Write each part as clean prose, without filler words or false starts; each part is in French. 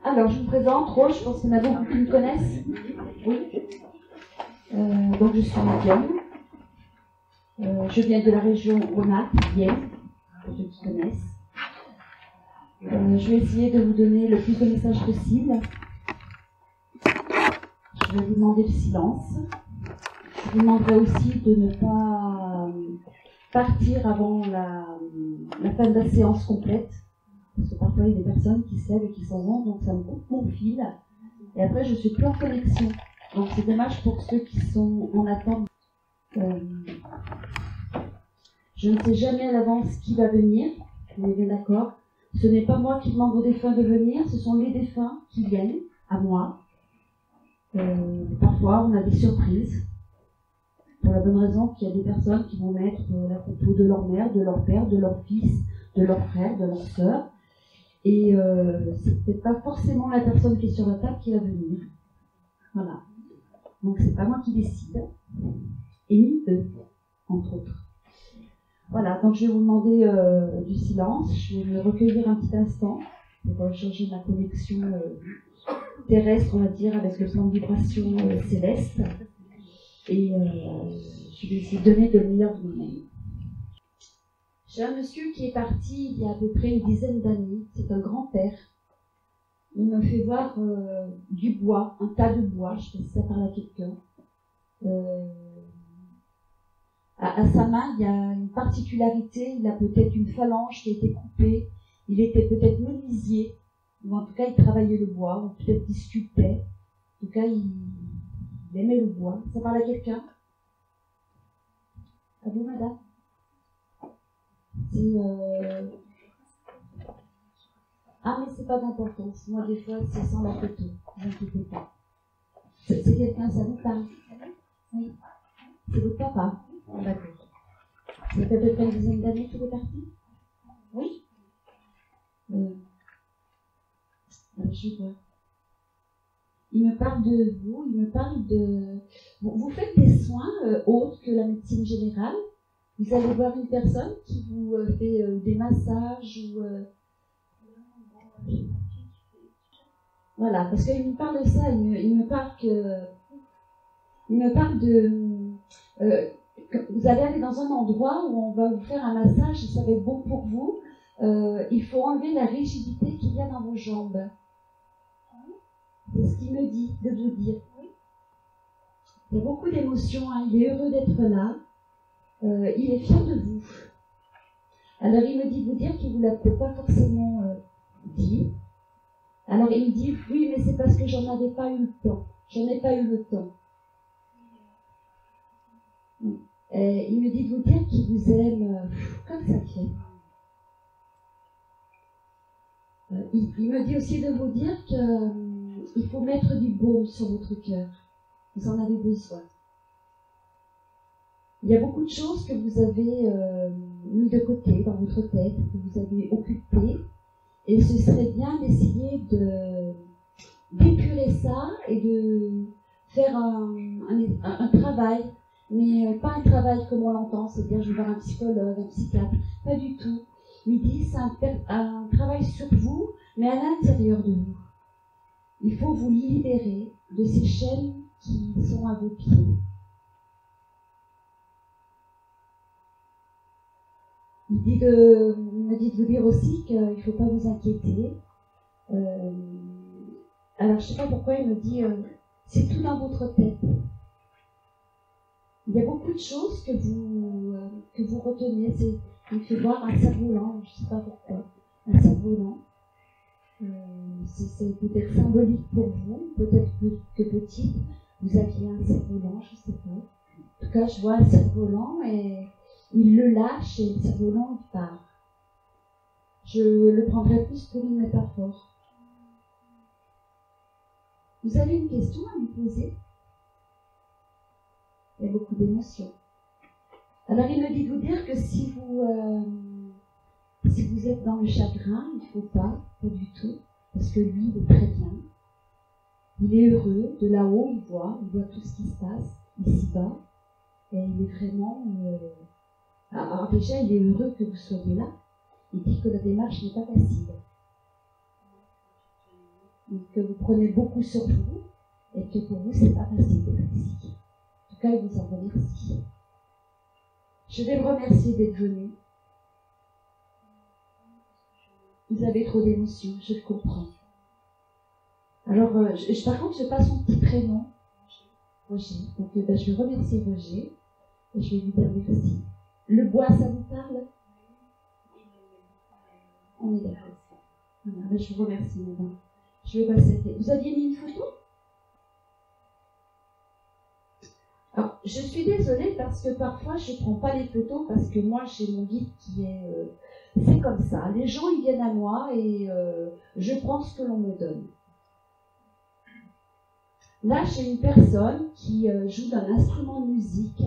Alors, je me présente, Rose, je pense qu'il y en a beaucoup qui me connaissent. Oui. Donc, je suis médium. Je viens de la région Rhône-Alpes, Vienne, pour ceux qui connaissent. Je vais essayer de vous donner le plus de messages possible. Je vais vous demander le silence. Je vous demanderai aussi de ne pas partir avant la fin de la séance complète. Parce que parfois, il y a des personnes qui se lèvent et qui s'en vont, donc ça me coupe mon fil. Et après, je ne suis plus en connexion. Donc, c'est dommage pour ceux qui sont en attente. Je ne sais jamais à l'avance qui va venir. On est bien d'accord. Ce n'est pas moi qui demande aux défunts de venir, ce sont les défunts qui viennent à moi. Parfois, on a des surprises. Pour la bonne raison qu'il y a des personnes qui vont mettre la photo de leur mère, de leur père, de leur fils, de leur frère, de leur sœur. Et c'est peut-être pas forcément la personne qui est sur la table qui va venir. Voilà. Donc c'est pas moi qui décide. Et ni eux, entre autres. Voilà, donc je vais vous demander du silence. Je vais me recueillir un petit instant pour changer ma connexion terrestre, on va dire, avec le plan de vibration céleste. Et je vais essayer de donner de meilleur de moi-même. J'ai un monsieur qui est parti il y a à peu près une dizaine d'années. C'est un grand-père. Il me fait voir du bois, un tas de bois. Je sais pas si ça parle à quelqu'un. À sa main, il y a une particularité. Il a peut-être une phalange qui a été coupée. Il était peut-être menuisier. Ou en tout cas, il travaillait le bois. Ou peut-être il sculptait. En tout cas, il aimait le bois. Ça parle à quelqu'un? À vous, madame? Ah, mais c'est pas d'importance. Moi, des fois, c'est sans la photo. Ne vous inquiétez pas. C'est quelqu'un, ça vous parle? Oui. C'est votre papa? D'accord. Ça fait peut-être une dizaine d'années qu'il est parti? Oui. Je vois. Il me parle de vous, il me parle de... Vous faites des soins autres que la médecine générale? Vous allez voir une personne qui vous fait des massages ou... Voilà, parce qu'il me parle de ça, il me parle de... que vous allez aller dans un endroit où on va vous faire un massage et ça va être bon pour vous. Il faut enlever la rigidité qu'il y a dans vos jambes. C'est ce qu'il me dit, de vous dire. Il y a beaucoup d'émotions, hein. Il est heureux d'être là. Il est fier de vous. Alors il me dit de vous dire qu'il ne vous l'a peut-être pas forcément dit. Alors il me dit, oui, mais c'est parce que j'en avais pas eu le temps. J'en ai pas eu le temps. Il me dit de vous dire qu'il vous aime comme ça fait. Il me dit aussi de vous dire qu'il faut mettre du baume sur votre cœur. Vous en avez besoin. Il y a beaucoup de choses que vous avez mis de côté dans votre tête, que vous avez occupées, et ce serait bien d'essayer d'épurer ça et de faire un travail, mais pas un travail comme on l'entend, c'est-à-dire je vais voir un psychologue, un psychiatre, pas du tout. Il dit c'est un travail sur vous, mais à l'intérieur de vous. Il faut vous libérer de ces chaînes qui sont à vos pieds. Il me dit de vous dire aussi qu'il ne faut pas vous inquiéter. Alors, je ne sais pas pourquoi il me dit c'est tout dans votre tête. Il y a beaucoup de choses que vous retenez. Il me fait voir un cerf-volant, je ne sais pas pourquoi. Un cerf-volant. C'est peut-être symbolique pour vous, peut-être que petit, vous aviez un cerf-volant, je ne sais pas. En tout cas, je vois un cerf-volant et il le lâche et le cerf-volant part. Je le prendrais plus pour une métaphore. Vous avez une question à me poser? Il y a beaucoup d'émotions. Alors il me dit de vous dire que si vous êtes dans le chagrin, il ne faut pas du tout, parce que lui, il est très bien. Il est heureux, de là-haut, il voit tout ce qui se passe, ici-bas, et il est vraiment... Alors déjà, il est heureux que vous soyez là. Il dit que la démarche n'est pas facile. que vous prenez beaucoup sur vous et que pour vous, c'est pas facile d'être ici. En tout cas, il vous en remercie. Je vais le remercier d'être venu. Vous avez trop d'émotions, je le comprends. Alors, par contre, je passe son petit prénom. Roger. Donc, je vais remercier Roger et je vais lui dire merci. Le bois, ça vous parle? On est d'accord. Voilà, je vous remercie, madame. Je vais passer. Vous aviez mis une photo? Alors, je suis désolée parce que parfois je ne prends pas les photos parce que moi j'ai mon guide qui est. C'est comme ça. Les gens ils viennent à moi et je prends ce que l'on me donne. Là, j'ai une personne qui joue d'un instrument de musique.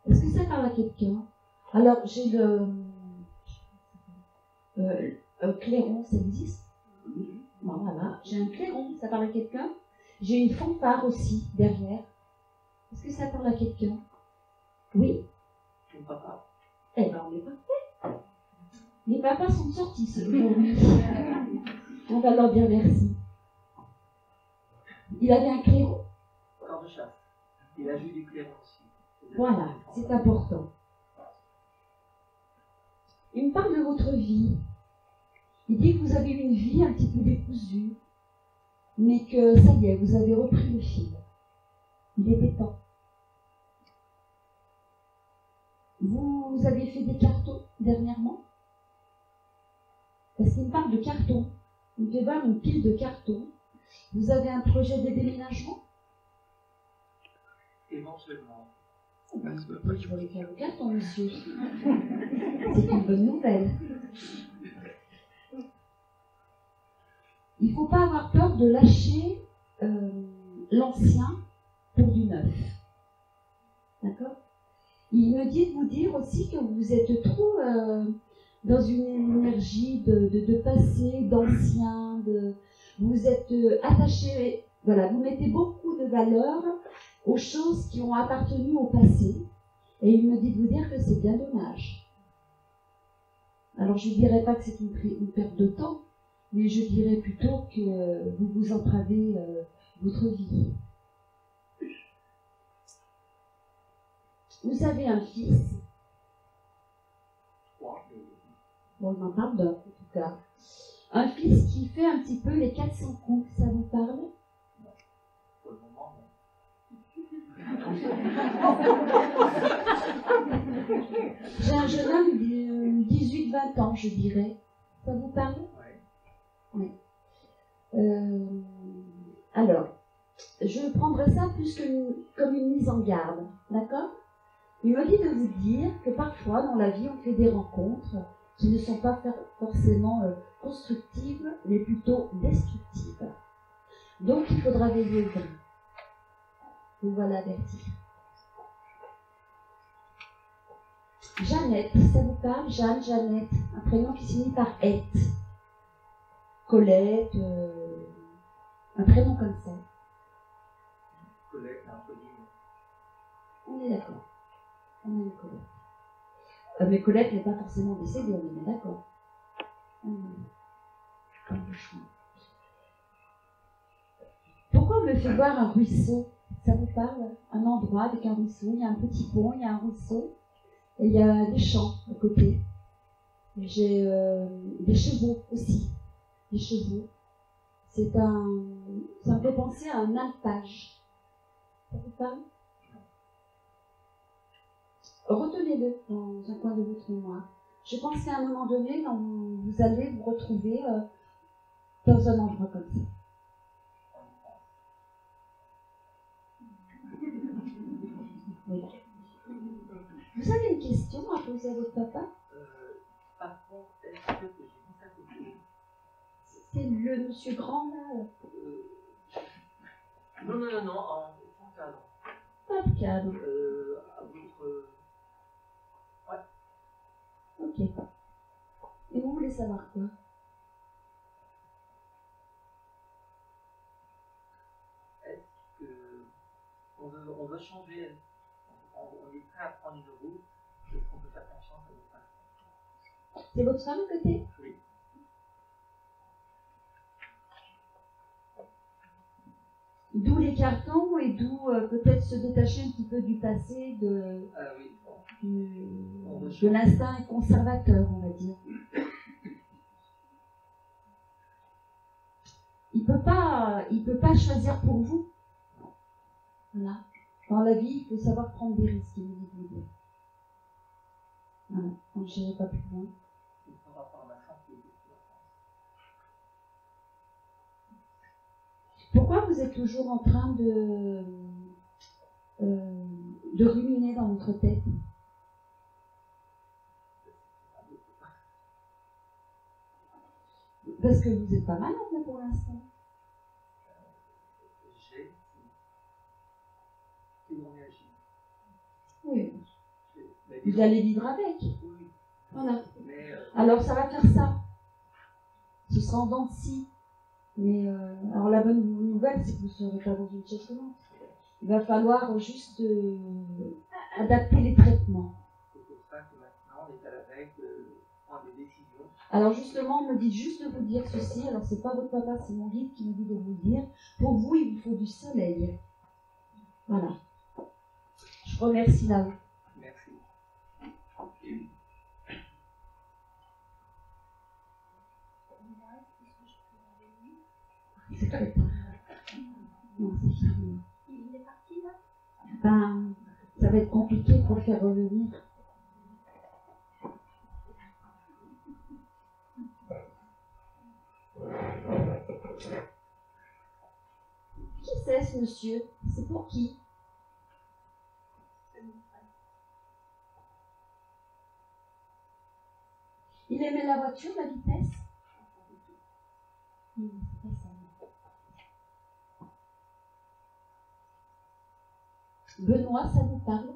Est-ce que ça parle à quelqu'un? Alors, j'ai le clairon, ça existe? Bon, voilà, j'ai un clairon, ça parle à quelqu'un. J'ai une fanfare aussi derrière. Est-ce que ça parle à quelqu'un? Oui. Mon papa. Eh bien, on est parfait. Les papas sont sortis aujourd'hui. On va leur dire merci. Il avait un clairon? Corps de chasse. Il a joué du clairon aussi. Voilà, c'est important. Il me parle de votre vie. Il dit que vous avez une vie un petit peu décousue, mais que ça y est, vous avez repris le fil. Il était temps. Vous avez fait des cartons dernièrement? Parce qu'il me parle de cartons. Il me fait voir une pile de cartons. Vous avez un projet de déménagement? Éventuellement. Je vais faire le carton, monsieur. C'est une bonne nouvelle. Il ne faut pas avoir peur de lâcher l'ancien pour du neuf. D'accord? Il me dit de vous dire aussi que vous êtes trop dans une énergie de passé, d'ancien, vous êtes attaché, voilà, vous mettez beaucoup de valeur aux choses qui ont appartenu au passé, et il me dit de vous dire que c'est bien dommage. Alors je ne dirais pas que c'est une perte de temps, mais je dirais plutôt que vous vous entravez votre vie. Vous avez un fils. Bon, il m'en parle d'un, en tout cas. Un fils qui fait un petit peu les 400 coups, ça vous parle? Pour le moment, non. J'ai un jeune homme de 18-20 ans, je dirais. Ça vous parle? Oui. Alors, je prendrais ça plus comme une mise en garde, d'accord? Il me dit de vous dire que parfois, dans la vie, on fait des rencontres qui ne sont pas forcément constructives, mais plutôt destructives. Donc, il faudra veiller au grain. Vous voilà averti. Jeannette, ça vous parle? Jeanne, Jeannette, un prénom qui finit par « ette ». Colette, un prénom comme ça. Colette, un peu libre. On est d'accord. On a une Colette. Mais Colette n'est pas forcément décédée, on est bien d'accord. Pourquoi on me fait voir un ruisseau? Ça vous parle? Un endroit avec un ruisseau, il y a un petit pont, il y a un ruisseau, et il y a des champs à côté. J'ai des chevaux aussi. Des chevaux. Ça me fait penser à un alpage. Ça vous parle? Retenez-le dans un coin de votre mémoire. Je pense qu'à un moment donné, vous allez vous retrouver dans un endroit comme ça. Oui. Vous avez une question à poser à votre papa? Par contre, est-ce que j'ai vu ça côté? C'est le monsieur grand là? Non, sans cadre. Pas de cadre. À votre. Ouais. Ok. Et vous voulez savoir quoi? Est-ce que on veut changer, on est prêt à prendre une route, est-ce qu'on peut faire confiance à nos parents? C'est votre femme à côté? Oui. D'où les cartons et d'où peut-être se détacher un petit peu du passé, de l'instinct conservateur, on va dire. Il peut pas choisir pour vous. Voilà. Dans la vie, il faut savoir prendre des risques, il vous dire. Voilà. Donc, je n'irai pas plus loin. Pourquoi vous êtes toujours en train de ruminer dans votre tête? Parce que vous n'êtes pas malade là pour l'instant. Oui. Vous allez vivre avec. Voilà. Alors ça va faire ça. Ce sera en dents de scie. Mais alors la bonne nouvelle, c'est que vous ne serez pas dans une chaise roulante. Il va falloir juste adapter les traitements. C'est pour ça que maintenant on est à la veille de prendre des décisions. Alors justement, on me dit juste de vous dire ceci. Alors c'est pas votre papa, c'est mon guide qui me dit de vous le dire. Pour vous, il vous faut du soleil. Voilà. Je vous remercie là-haut. Merci. C'est très tard. Non, c'est fini. Il est parti là? Ben, ça va être compliqué pour le faire revenir. Qui c'est ce monsieur? C'est pour qui? Il aimait la voiture, la vitesse? Non, c'est pas ça. Benoît, ça vous parle?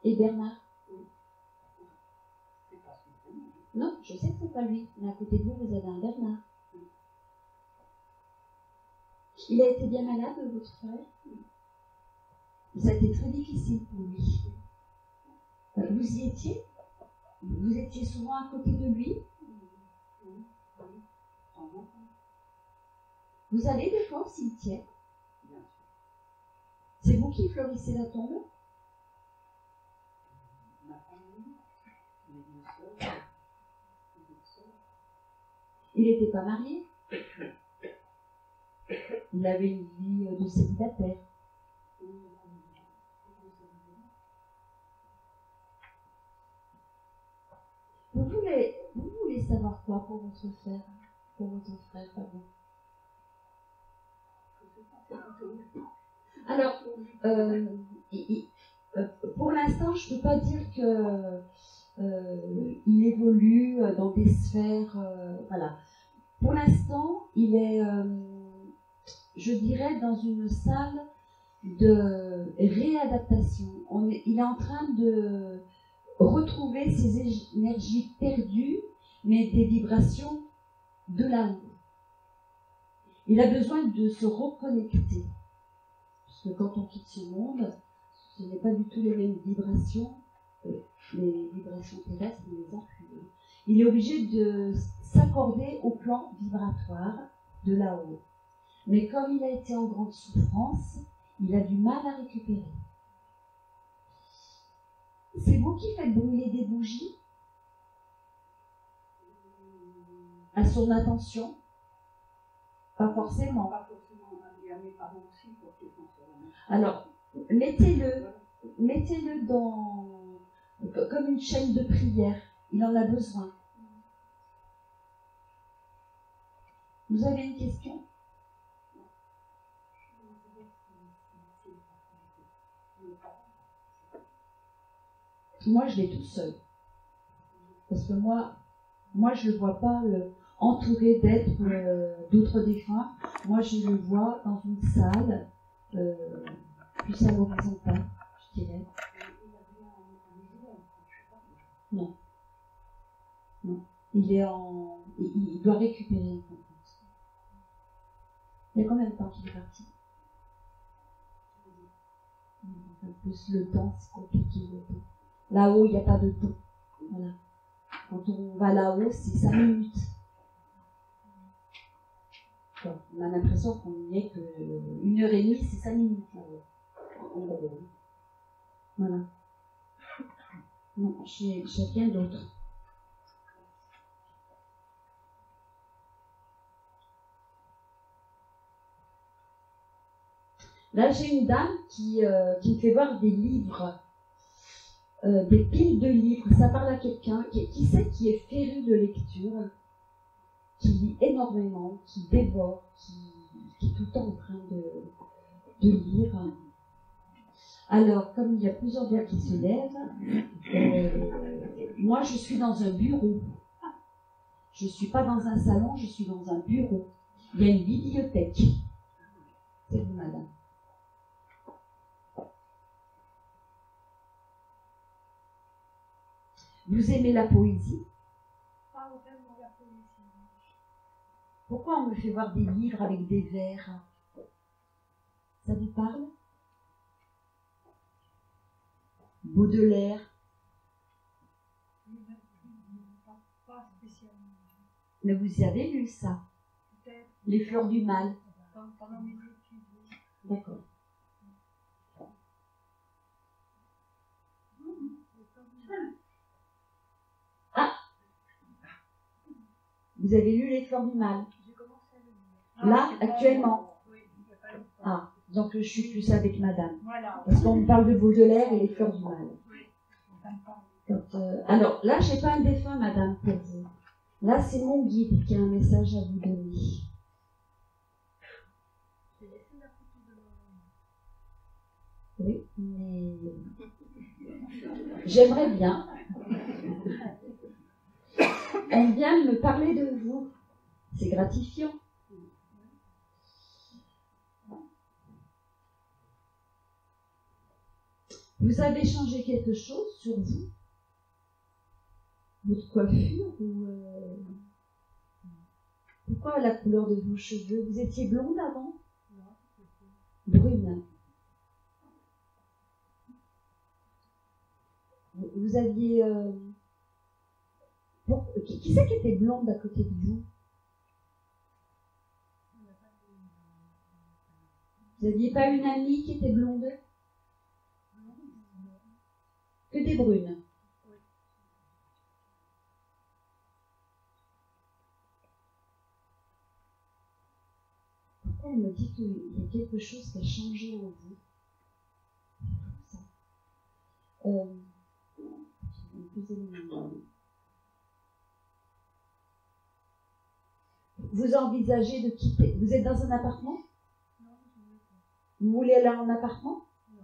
Et Bernard? Non, je sais que c'est pas lui. Mais à côté de vous, vous avez un Bernard. Il a été bien malade, votre frère? Ça a été très difficile pour lui. Vous y étiez? Vous étiez souvent à côté de lui? Vous allez des fois au cimetière? C'est vous qui fleurissez la tombe? Il n'était pas marié? Il avait une vie de célibataire. Vous voulez savoir quoi pour votre frère? Pour votre frère, pardon. Alors, pour l'instant, je ne peux pas dire qu'il évolue dans des sphères. Voilà. Pour l'instant, il est, je dirais, dans une salle de réadaptation. Il est en train de retrouver ses énergies perdues, mais des vibrations de là-haut. Il a besoin de se reconnecter. Parce que quand on quitte ce monde, ce n'est pas du tout les mêmes vibrations, les vibrations terrestres, mais les influents. Il est obligé de s'accorder au plan vibratoire de là-haut. Mais comme il a été en grande souffrance, il a du mal à récupérer. C'est vous qui faites brûler des bougies à son intention? Pas forcément. Alors, mettez-le comme une chaîne de prière. Il en a besoin. Vous avez une question? Moi, je l'ai tout seul. Parce que moi je ne le vois pas entouré d'êtres, d'autres défunts. Moi, je le vois dans une salle, plus à l'horizontale, je dirais. Non. Non. Il doit récupérer une compétence. Il y a combien de temps qu'il est parti? En plus, le temps, c'est compliqué, le temps. Là-haut, il n'y a pas de temps. Voilà. Quand on va là-haut, c'est 5 minutes. On a l'impression qu'on n'y est que 1h30, c'est 5 minutes. En gros. Voilà. Non, chez quelqu'un d'autre. Là, j'ai une dame qui me fait voir des livres, des piles de livres. Ça parle à quelqu'un qui sait, qui est féru de lecture, qui lit énormément, qui dévore, qui est tout le temps en train de lire. Alors, comme il y a plusieurs voix qui se lèvent, moi, je suis dans un bureau. Je ne suis pas dans un salon, je suis dans un bureau. Il y a une bibliothèque. C'est vous, madame. Vous aimez la poésie? Pas vraiment la poésie. Pourquoi on me fait voir des livres avec des vers? Ça vous parle? Baudelaire? Pas spécialement. Mais vous avez lu ça? Peut-être Les fleurs du mal? pendant mes études. D'accord. Ah! Vous avez lu les fleurs du mal? J'ai commencé à le lire. Là, actuellement? Oui, il n'y a pas longtemps. Ah, donc je suis plus avec madame. Voilà. Parce qu'on me parle de Baudelaire et les fleurs du mal. Oui, ça me parle. Alors, là, je n'ai pas un défunt, madame, pour vous. Là, c'est mon guide qui a un message à vous donner. J'ai laissé la photo de Oui, mais j'aimerais bien. On vient me parler de vous. C'est gratifiant. Vous avez changé quelque chose sur vous? Votre coiffure ou pourquoi la couleur de vos cheveux? Vous étiez blonde avant? Non. Brune. Vous aviez... Qui c'est qui était blonde à côté de vous? Vous n'aviez pas une amie qui était blonde? Que des brunes. Pourquoi on me dit qu'il y a quelque chose qui a changé en vous? C'est fou, ça. Vous envisagez de quitter. Vous êtes dans un appartement? Non, je ne veux pas. Vous voulez aller en appartement? Non.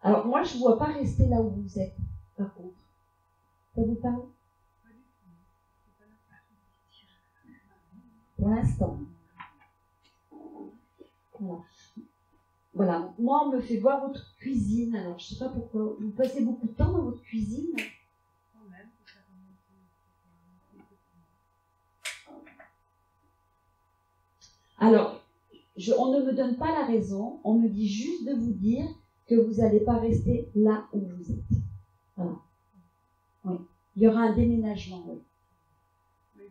Alors, moi, je ne vois pas rester là où vous êtes, par contre. Ça vous parle? Pas du tout. C'est pas la façon de dire. Pour l'instant. Voilà. Voilà. Moi, on me fait voir votre cuisine. Alors, je ne sais pas pourquoi. Vous passez beaucoup de temps dans votre cuisine? Quand même, faut faire un peu. Alors, on ne me donne pas la raison. On me dit juste de vous dire que vous n'allez pas rester là où vous êtes. Voilà. Oui. Il y aura un déménagement, oui. Mais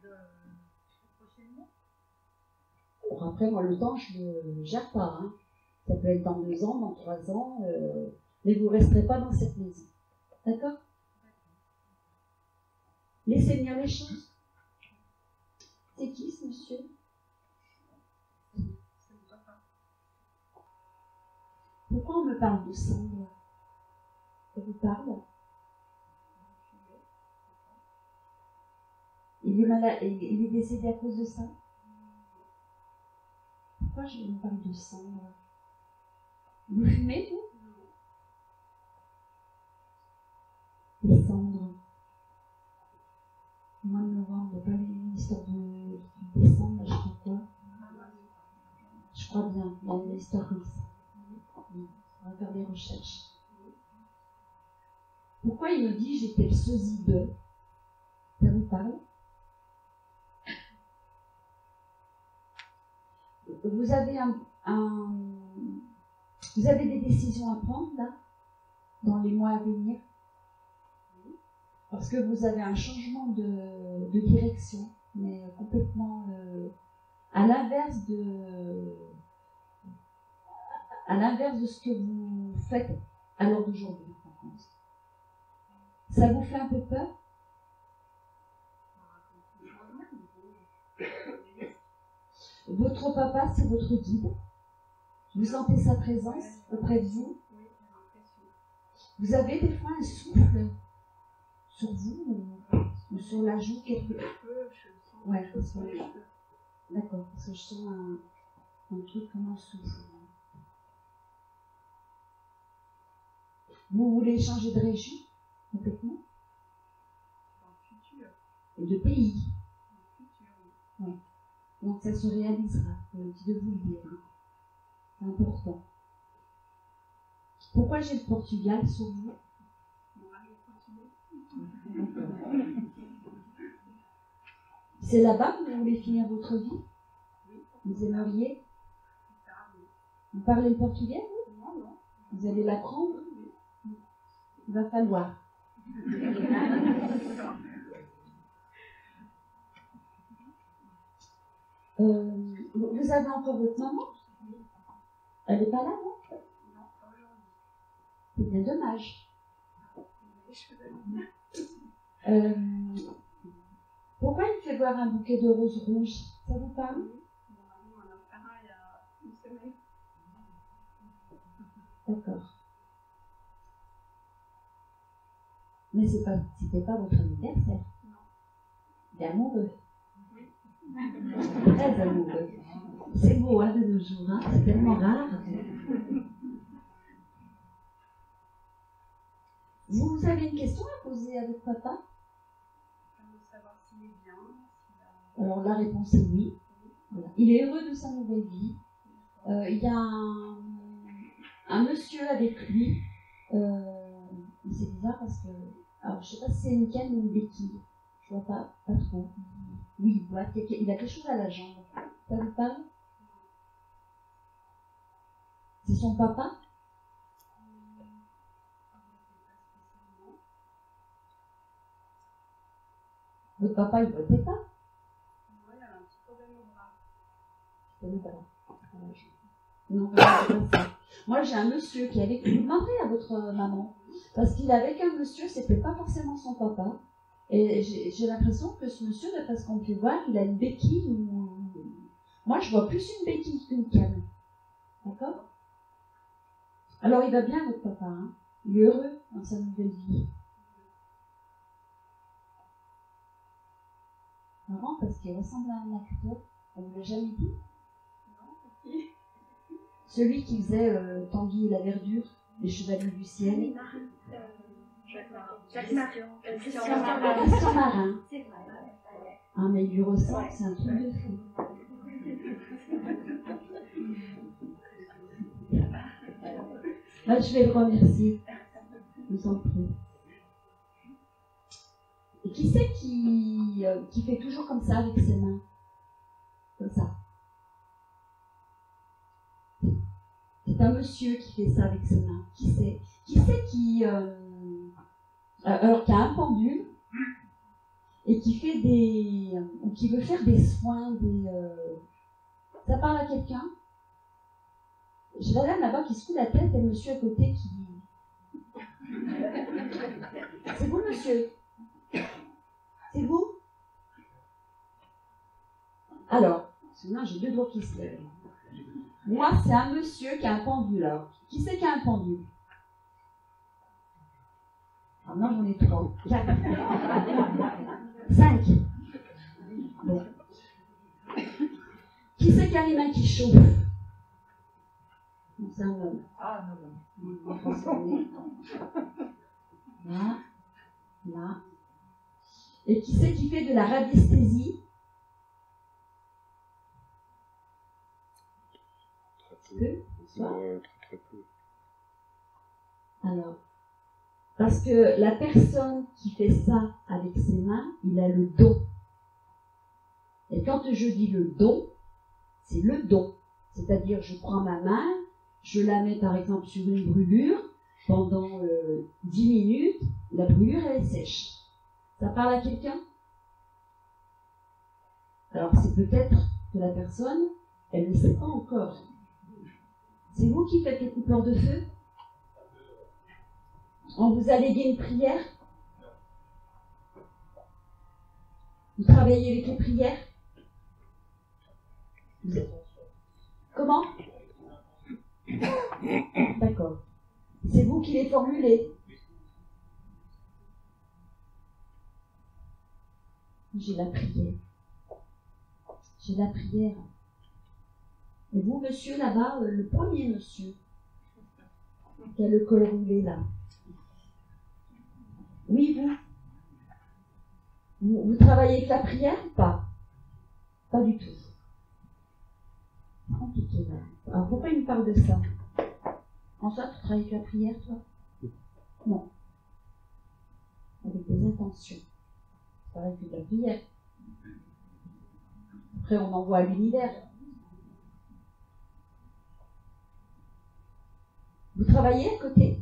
prochainement? Alors après, moi, le temps, je ne le gère pas. Hein. Ça peut être dans 2 ans, dans 3 ans, mais vous ne resterez pas dans cette maison. D'accord? Laissez venir les choses. C'est qui ce monsieur? C'est mon papa. Pourquoi on me parle de cendre? Ça vous parle? Il est malade, il est décédé à cause de ça? Pourquoi je me parle de cendre? Vous fumez, vous? Les cendres. Au mois de novembre, il n'y a pas une histoire de décembre, je crois quoi? Je crois bien, il y a une histoire comme ça. On va faire des recherches. Pourquoi il me dit j'étais le sosie de? Ça vous parle? Vous avez vous avez des décisions à prendre là, dans les mois à venir? Parce que vous avez un changement de direction, mais complètement à l'inverse de ce que vous faites à l'heure d'aujourd'hui. Ça vous fait un peu peur? Votre papa, c'est votre guide. Vous sentez sa présence auprès de vous. Vous avez des fois un souffle sur vous ou sur la joue quelque chose. Ouais, d'accord, parce que je sens un truc comme un souffle. Vous voulez changer de région complètement? Et de pays. Ouais. Donc ça se réalisera, je dis de vous le dire. C'est important. Pourquoi j'ai le Portugal sur vous? C'est là-bas que vous voulez finir votre vie? Vous aimeriez? Vous parlez le portugais, vous? Non. Vous allez l'apprendre? Il va falloir. Vous avez encore votre maman? Elle n'est pas là, non? Non, pas aujourd'hui. C'est bien dommage. Pourquoi il fait voir un bouquet de roses rouges? Ça vous parle? Mon mari m'en a offert un il y a une semaine. D'accord. Mais c'était pas votre anniversaire? Non. Il est amoureux? Oui. Très amoureux. C'est beau, hein, de nos jours, hein? C'est tellement rare. Vous avez une question à poser à votre papa? Je veux savoir s'il est bien. Alors la réponse est oui. Voilà. Il est heureux de sa nouvelle vie. Il y a un monsieur avec lui. C'est bizarre parce que... Alors je ne sais pas si c'est une canne ou une béquille. Je vois pas trop. Oui, il a quelque chose à la jambe. Ça vous parle? C'est son papa? Votre papa, il ne votait pas? Oui, il a un petit problème au bras. Le bras. Non, c'est pas ça. Moi, j'ai un monsieur qui est avec... Vous demanderez à votre maman. Parce qu'il est avec un monsieur, c'était pas forcément son papa. Et j'ai l'impression que ce monsieur, d'après ce qu'on peut voir, il a une béquille ou... Moi, je vois plus une béquille qu'une canne. D'accord? Alors, il va bien, votre papa, hein? Il est heureux dans sa nouvelle vie. Marrant, parce qu'il ressemble à un acteur. On ne l'a jamais dit? Non, Celui qui faisait Tanguy et la verdure, les chevaliers du ciel. Christian Marin. C'est vrai. Ah, mais il lui ressemble, c'est un truc de fou. Ah, je vais le remercier. Je vous en prie. Et qui c'est qui fait toujours comme ça avec ses mains? Comme ça. C'est un monsieur qui fait ça avec ses mains. Qui c'est qui alors qui a un pendule et qui fait ou qui veut faire des soins, ça parle à quelqu'un? J'ai la dame là-bas qui se fout la tête et le monsieur à côté qui... C'est vous, monsieur? C'est vous? Alors, sinon j'ai deux doigts qui se lèvent. Moi, c'est un monsieur qui a un pendule. Alors, qui c'est qui a un pendule? Ah non, j'en ai 3, 4, 5. Bon. Qui c'est qui a les mains qui chauffent? Non, c'est un homme. Ah, non. Là, là. Et qui c'est qui fait de la radiesthésie? Très peu. Alors, parce que la personne qui fait ça avec ses mains, il a le don. Et quand je dis le don, c'est le don. C'est-à-dire, je prends ma main, je la mets par exemple sur une brûlure, pendant 10 minutes, la brûlure elle est sèche. Ça parle à quelqu'un? Alors c'est peut-être que la personne, elle ne sait pas encore. C'est vous qui faites les coupeurs de feu? On vous a légué une prière? Vous travaillez avec les prières? Comment? D'accord. C'est vous qui les formulez? J'ai la prière. J'ai la prière. Et vous, monsieur, là-bas, le premier monsieur, qui a le col roulé là. Oui, vous travaillez avec la prière ou pas? Pas du tout. C'est compliqué là. Alors pourquoi il me parle de ça? François, tu travailles avec la prière, toi? Non. Avec des intentions. C'est pareil que de la prière. Après, on envoie à l'univers. Vous travaillez à côté?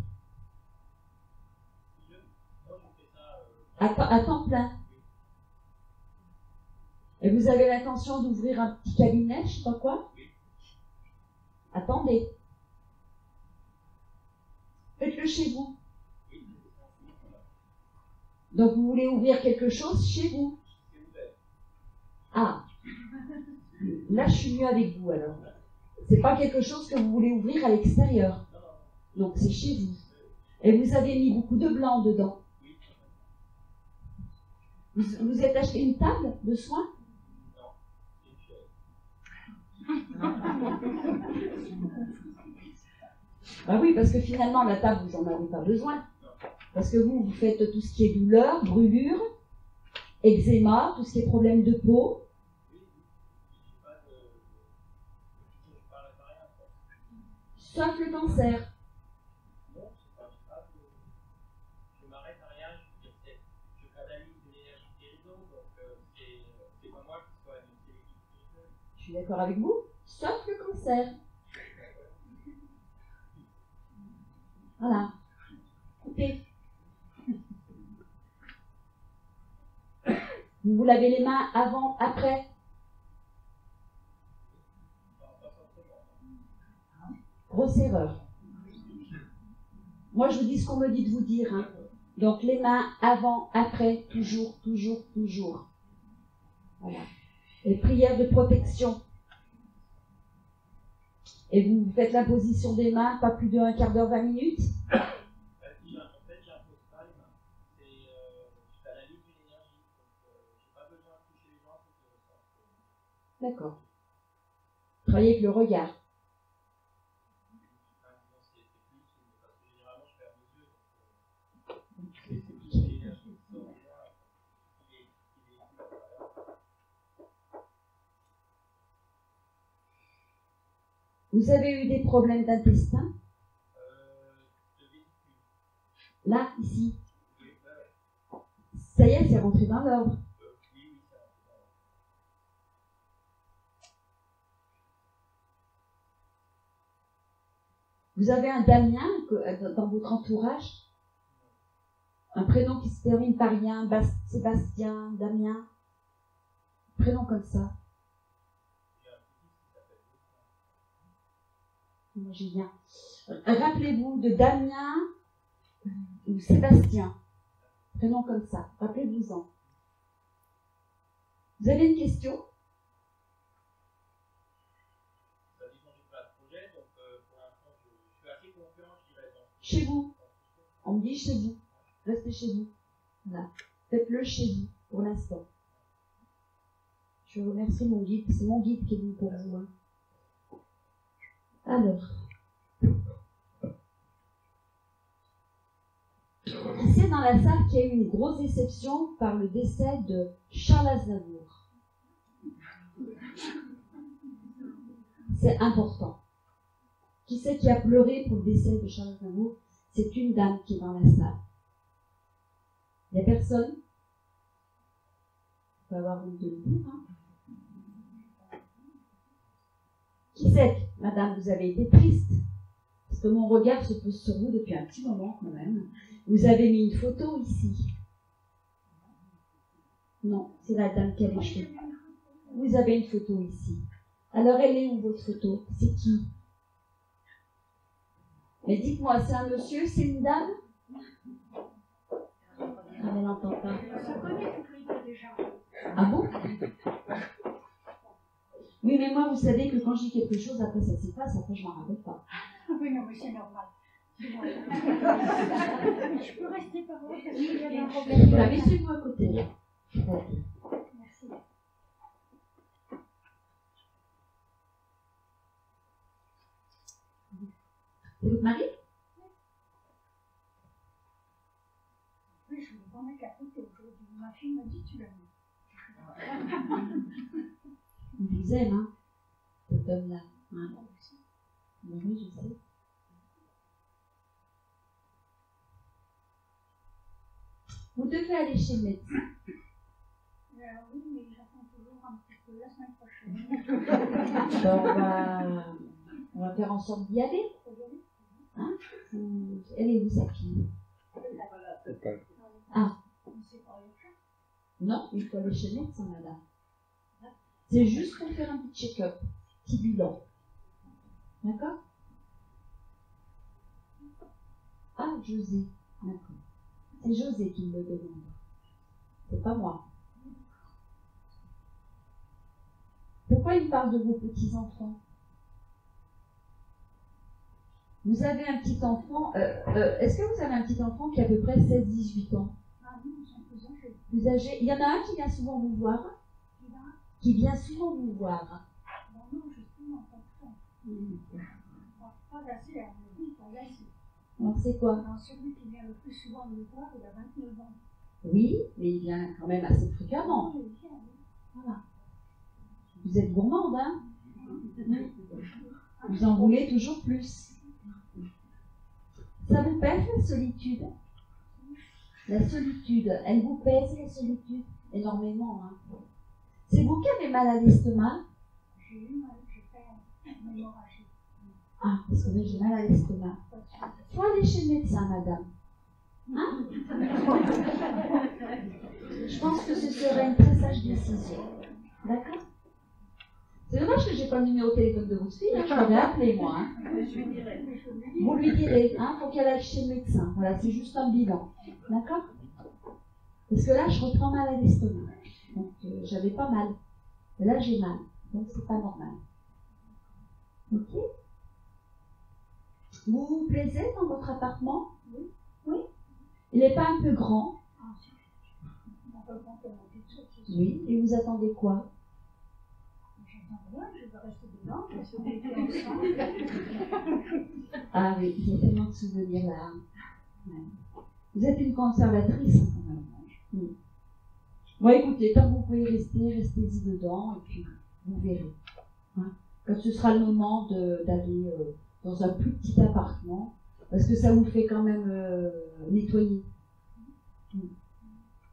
À temps plein. Et vous avez l'intention d'ouvrir un petit cabinet, je sais pas quoi? Attendez. Faites-le chez vous. Donc vous voulez ouvrir quelque chose chez vous? Ah. Là, je suis mieux avec vous alors. C'est pas quelque chose que vous voulez ouvrir à l'extérieur. Donc c'est chez vous. Et vous avez mis beaucoup de blanc dedans. Vous êtes acheté une table de soins? Ah oui, parce que finalement, la table, vous n'en avez pas besoin. Parce que vous faites tout ce qui est douleur, brûlure, eczéma, tout ce qui est problème de peau. Sauf le cancer. Je suis d'accord avec vous, sauf le cancer. Voilà. Coupez. Vous vous lavez les mains avant, après? Grosse erreur. Moi, je vous dis ce qu'on me dit de vous dire. Hein. Donc, les mains avant, après, toujours, toujours, toujours. Voilà. Et prière de protection. Et vous faites la position des mains, pas plus d'un quart d'heure, 20 minutes. D'accord. Travaillez avec le regard. Vous avez eu des problèmes d'intestin? Là, ici. Ça y est, c'est rentré dans l'ordre. Vous avez un Damien dans votre entourage? Un prénom qui se termine par rien, Sébastien, Damien? Prénom comme ça. Moi, j'ai bien. Rappelez-vous de Damien ou Sébastien. Prénom comme ça. Rappelez-vous-en. Vous avez une question? Chez vous. On me dit chez vous. Restez chez vous. Voilà. Faites-le chez vous, pour l'instant. Je remercie mon guide. C'est mon guide qui est venu pour vous. Hein. Alors. Qui c'est dans la salle qui a eu une grosse déception par le décès de Charles Aznavour? C'est important. Qui c'est qui a pleuré pour le décès de Charles Aznavour? C'est une dame qui est dans la salle. Il n'y a personne? On va avoir honte de le dire. Hein. Qui c'est? Madame, vous avez été triste. Parce que mon regard se pose sur vous depuis un petit moment quand même. Vous avez mis une photo ici. Non, c'est la dame qui a les cheveux. Vous avez une photo ici. Alors, elle est où votre photo? C'est qui? Mais dites-moi, c'est un monsieur, c'est une dame? Ah, elle n'entend pas. Ah bon? Oui, mais moi, vous savez que quand je dis quelque chose, après ça s'efface, après je m'en rappelle pas. Oui, non, mais c'est normal. Je peux rester par là parce qu'il y a un problème. Voilà, mettez-moi à côté. Merci. C'est votre mari? Oui, je voulais pas mettre la photo aujourd'hui. Ma fille m'a dit tu l'as mis. Il vous aime, hein, cet homme-là. Hein? Oui, je sais. Vous devez aller chez le médecin. Oui, mais j'attends toujours un petit peu la semaine prochaine. Alors, on va faire en sorte d'y aller. Hein? Elle est où, sa fille? Ah. Non, il faut aller chez le médecin, madame. C'est juste pour faire un petit check-up, petit bilan. D'accord? Ah, José. D'accord. C'est José qui me le demande. C'est pas moi. Pourquoi il parle de vos petits-enfants? Vous avez un petit enfant, est-ce que vous avez un petit enfant qui a à peu près 16-18 ans? Ah non, ils sont plus âgés. Plus âgé? Il y en a un qui vient souvent vous voir? Qui vient souvent vous voir? Non, justement, pas de temps. Pas assez, hein, mais oui, pas assez. Alors c'est quoi? Non, celui qui vient le plus souvent me voir, il a 29 ans. Oui, mais il vient quand même assez fréquemment. Oui, il vient, oui. Voilà. Vous êtes gourmande, hein? Vous en voulez toujours plus. Ça vous pèse la solitude? La solitude, elle vous pèse la solitude? Énormément, hein? C'est vous qui avez mal à l'estomac? J'ai eu mal, j'ai fait une hémorragie. Ah, parce que j'ai mal à l'estomac. Faut aller chez le médecin, madame. Hein? Je pense que ce serait une très sage décision. D'accord? C'est dommage que je n'ai pas le numéro de téléphone de votre fille, hein. Je l'aurais appelé, moi. Hein. Vous lui direz, hein, faut qu'elle aille chez le médecin. Voilà, c'est juste un bilan. D'accord? Parce que là, je reprends mal à l'estomac. Donc, j'avais pas mal. Et là, j'ai mal. Donc, c'est pas normal. Ok? Vous vous plaisez dans votre appartement? Oui. Oui? Il n'est pas un peu grand? Ah, si. On peut pas monter tout ça. Oui. Et vous attendez quoi? J'attends rien, je vais rester dedans, parce qu'on était ensemble. Ah oui, il y a tellement de souvenirs là. Ouais. Vous êtes une conservatrice, hein, quand même. Bon, écoutez, tant que vous pouvez rester, restez-y dedans, et puis vous verrez. Hein. Quand ce sera le moment d'aller dans un plus petit appartement, parce que ça vous fait quand même nettoyer.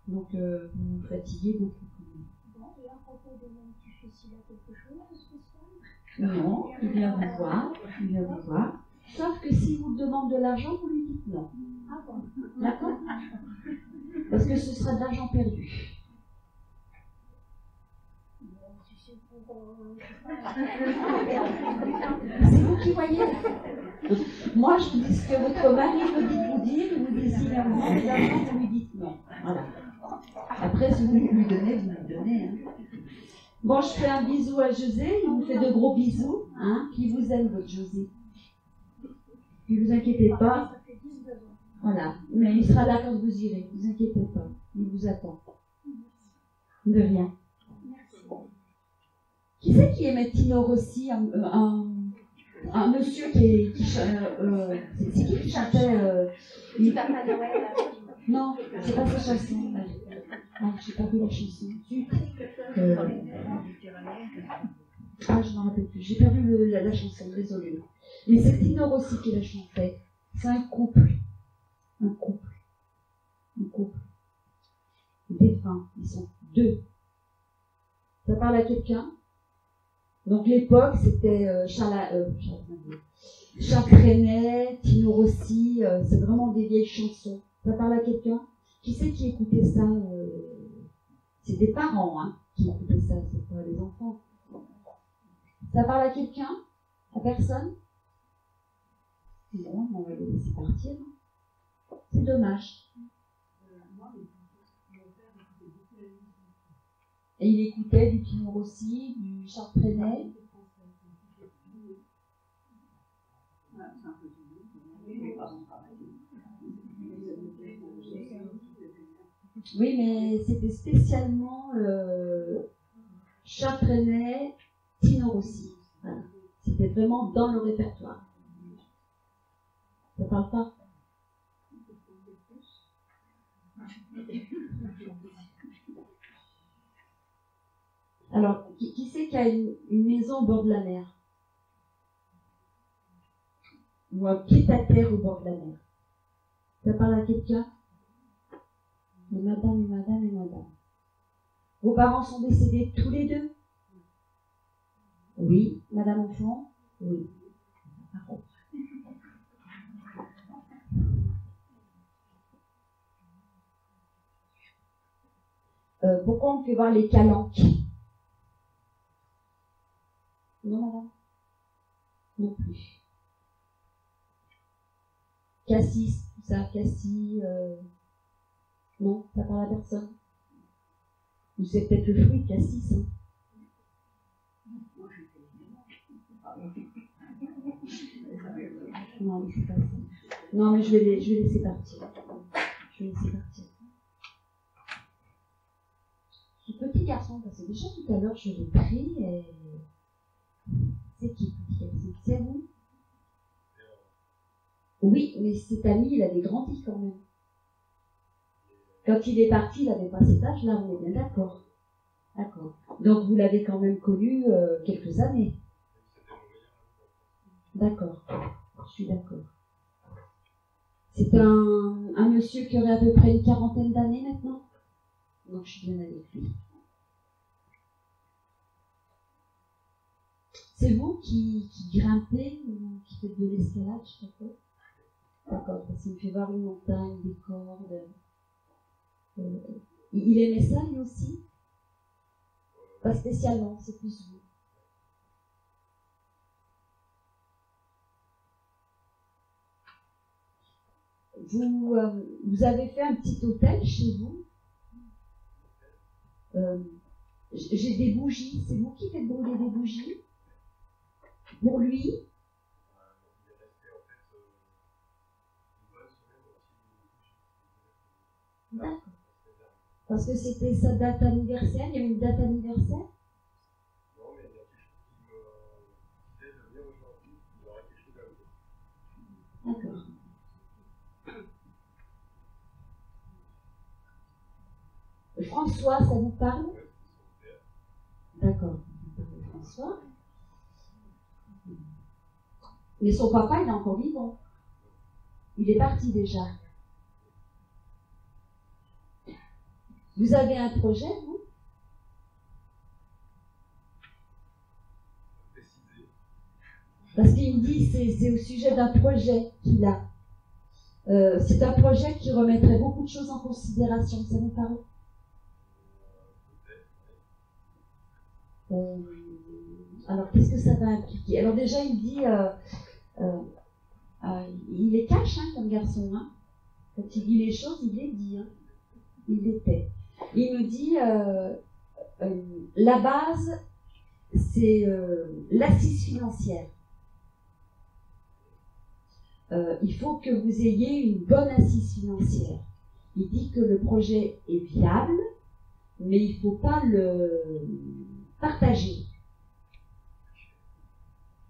Donc, vous vous fatiguez beaucoup. Bon, et à propos de mon petit-fils, il a quelque chose de spécial? Non, il vient vous voir, il vient vous voir. Sauf que si vous demande de l'argent, vous lui dites non. Ah bon? D'accord? Parce que ce sera de l'argent perdu. Tu sais, pour... C'est vous qui voyez. Moi, je vous dis ce que votre mari me dit de vous dire, vous désirez un moment de l'argent, vous lui dites non. Voilà. Après, si vous voulez lui donner, vous lui donnez. Hein. Bon, je fais un bisou à José, il vous fait de gros bisous, hein, qui vous aime, votre José. Ne vous inquiétez pas. Ça fait 10 ans. Voilà. Mais il sera là quand vous irez, ne vous inquiétez pas. Il vous attend. De rien. Merci. Qui c'est qui aimait Tino Rossi, un monsieur qui c'est qui chantait Papa Noël. Non, c'est pas sa chanson. Ah, j'ai pas vu la chanson. Ah, je m'en rappelle plus. J'ai perdu la chanson, désolée. Mais c'est Tino Rossi qui la chantait. C'est un couple. Un couple. Un couple. Défunt. Ils sont deux. Ça parle à quelqu'un? Donc l'époque, c'était Charles Trenet, Tino Rossi, c'est vraiment des vieilles chansons. Ça parle à quelqu'un? Qui c'est qui écoutait ça C'est des parents hein, qui écoutaient ça, c'est pas les enfants. Ça parle à quelqu'un? À personne? Bon, on va les laisser partir. C'est dommage. Et il écoutait du Pino Rossi, du Charles Trenet. Oui, mais c'était spécialement Charles Trenet, Tino Rossi. Voilà. C'était vraiment dans le répertoire. Ça parle pas? Alors, qui c'est qui a une maison au bord de la mer? Ou un pied-à-terre au bord de la mer? Ça parle à quelqu'un? Et madame, et madame, et madame. Vos parents sont décédés tous les deux? Oui. Madame enfant? Oui. Pourquoi on fait voir les calanques? Non, madame? Non plus. Cassis, tout ça, cassis, non, ça parle à personne. Ou c'est peut-être le fruit de cassis, hein. Non, mais c'est pas ça. Non, mais je vais laisser partir. Je vais laisser partir. Ce petit garçon, parce que déjà tout à l'heure je l'ai pris et. C'est qui, petit garçon? C'est vous? Oui, mais cet ami, il avait grandi quand même. Quand il est parti, il n'avait pas cet âge-là, on est bien d'accord. D'accord. Donc vous l'avez quand même connu quelques années. D'accord. Je suis d'accord. C'est un monsieur qui aurait à peu près une quarantaine d'années maintenant? Donc je suis bien avec lui. C'est vous qui grimpez ou qui faites de l'escalade, je sais pas. D'accord, parce qu'il me fait voir une montagne, des cordes. Il aimait ça lui aussi? Pas spécialement, c'est plus vous. Vous avez fait un petit hôtel chez vous? J'ai des bougies, c'est vous qui faites brûler des bougies? Pour lui? D'accord. Parce que c'était sa date anniversaire, il y avait une date anniversaire? Non, mais il y a quelque chose qui me disait de venir aujourd'hui, il y aura quelque chose à vous dire. D'accord. François, ça vous parle? D'accord. François. Mais son papa, il est encore vivant. Il est parti déjà. Vous avez un projet, vous? Parce qu'il me dit c'est au sujet d'un projet qu'il a. C'est un projet qui remettrait beaucoup de choses en considération. Ça vous parle? Alors, qu'est-ce que ça va impliquer? Alors déjà, il me dit, il est cash hein, comme garçon. Hein. Quand il dit les choses, il les dit. Hein. Il les tait. Il me dit, la base, c'est l'assise financière. Il faut que vous ayez une bonne assise financière. Il dit que le projet est viable, mais il ne faut pas le partager.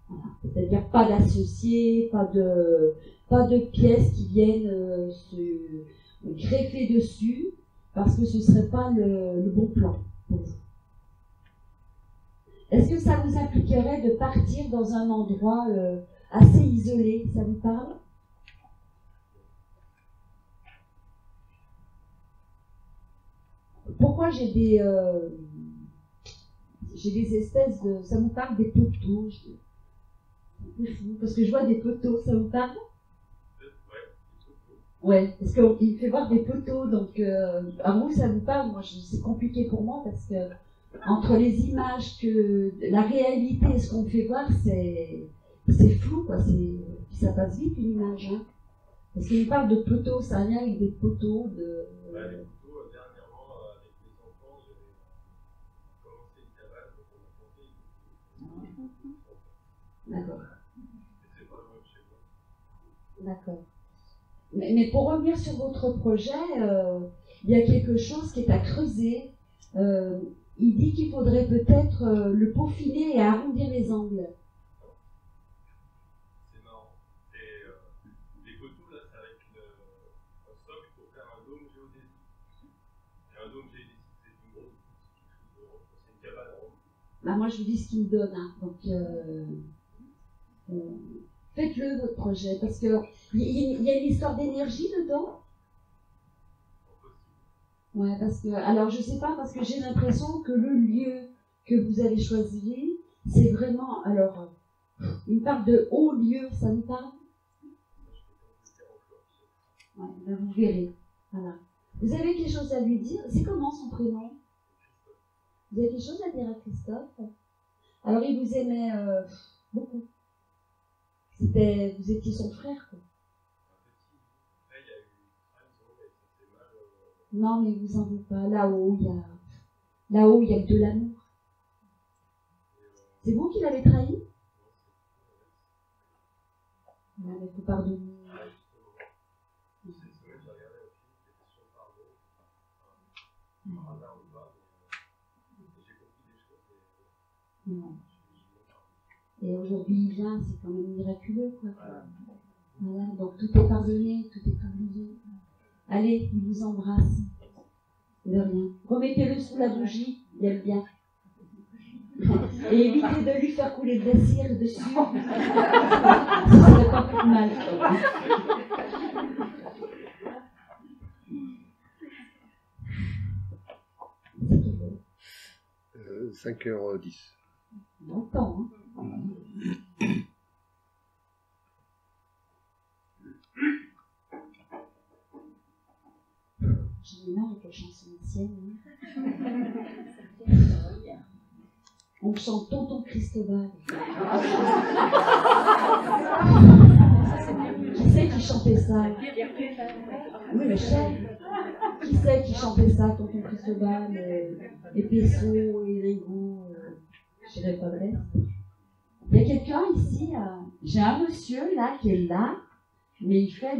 Voilà. C'est-à-dire pas d'associés, pas de pièces qui viennent se greffer dessus, parce que ce ne serait pas le bon plan pour vous. Est-ce que ça vous impliquerait de partir dans un endroit assez isolé? Ça vous parle? Pourquoi j'ai des espèces de... Ça vous parle des poteaux? C'est un peu fou, parce que je vois des poteaux, ça vous parle? Ouais, parce qu'il me fait voir des photos, donc à vous ça vous parle, moi c'est compliqué pour moi parce que entre les images que la réalité et ce qu'on me fait voir, c'est flou quoi, ça passe vite une image. Hein. Parce qu'il me parle de poteaux, ça a rien avec des poteaux de. Ouais, les photos, dernièrement, avec les enfants, j'avais commencé une cabane, donc on a planté. D'accord. Et c'est pas loin de chez moi. D'accord. Mais pour revenir sur votre projet, il y a quelque chose qui est à creuser. Il dit qu'il faudrait peut-être le peaufiner et arrondir les angles. C'est marrant. Et les photos, là, c'est avec un socle pour faire un dôme géodésique. Et un dôme géodésique, c'est une grosse, c'est une cabane ronde. Bah, moi, je vous dis ce qu'il me donne. Hein. Donc, faites-le, votre projet, parce qu'il y a une histoire d'énergie dedans. Ouais, parce que, alors je sais pas, parce que j'ai l'impression que le lieu que vous avez choisi, c'est vraiment, alors, il me parle de haut lieu, ça me parle? Ouais, ben vous verrez. Voilà. Vous avez quelque chose à lui dire? C'est comment son prénom? Vous avez quelque chose à dire à Christophe? Alors, il vous aimait beaucoup. Vous étiez son frère, quoi. Non, mais vous en dites pas. Là-haut, il y a que de l'amour. C'est vous qui l'avez trahi? Non, mais vous pardonnez. Non. Et aujourd'hui, il vient, c'est quand même miraculeux, quoi. Voilà, donc tout est pardonné, tout est oublié. Allez, il vous embrasse. De rien. Remettez-le sous la bougie, il aime bien. Et évitez de lui faire couler de la cire dessus. Ce serait pas plus mal. 5h10. Longtemps, hein. J'en ai marre avec les chansons anciennes. Hein. On chante Tonton Cristobal. Qui c'est qui chantait ça? Oui, mais cher. Qui c'est qui chantait ça, Tonton Cristobal, et Pesso, et Rigaud, je dirais pas vrai. Il y a quelqu'un ici, j'ai un monsieur là qui est là, mais il fait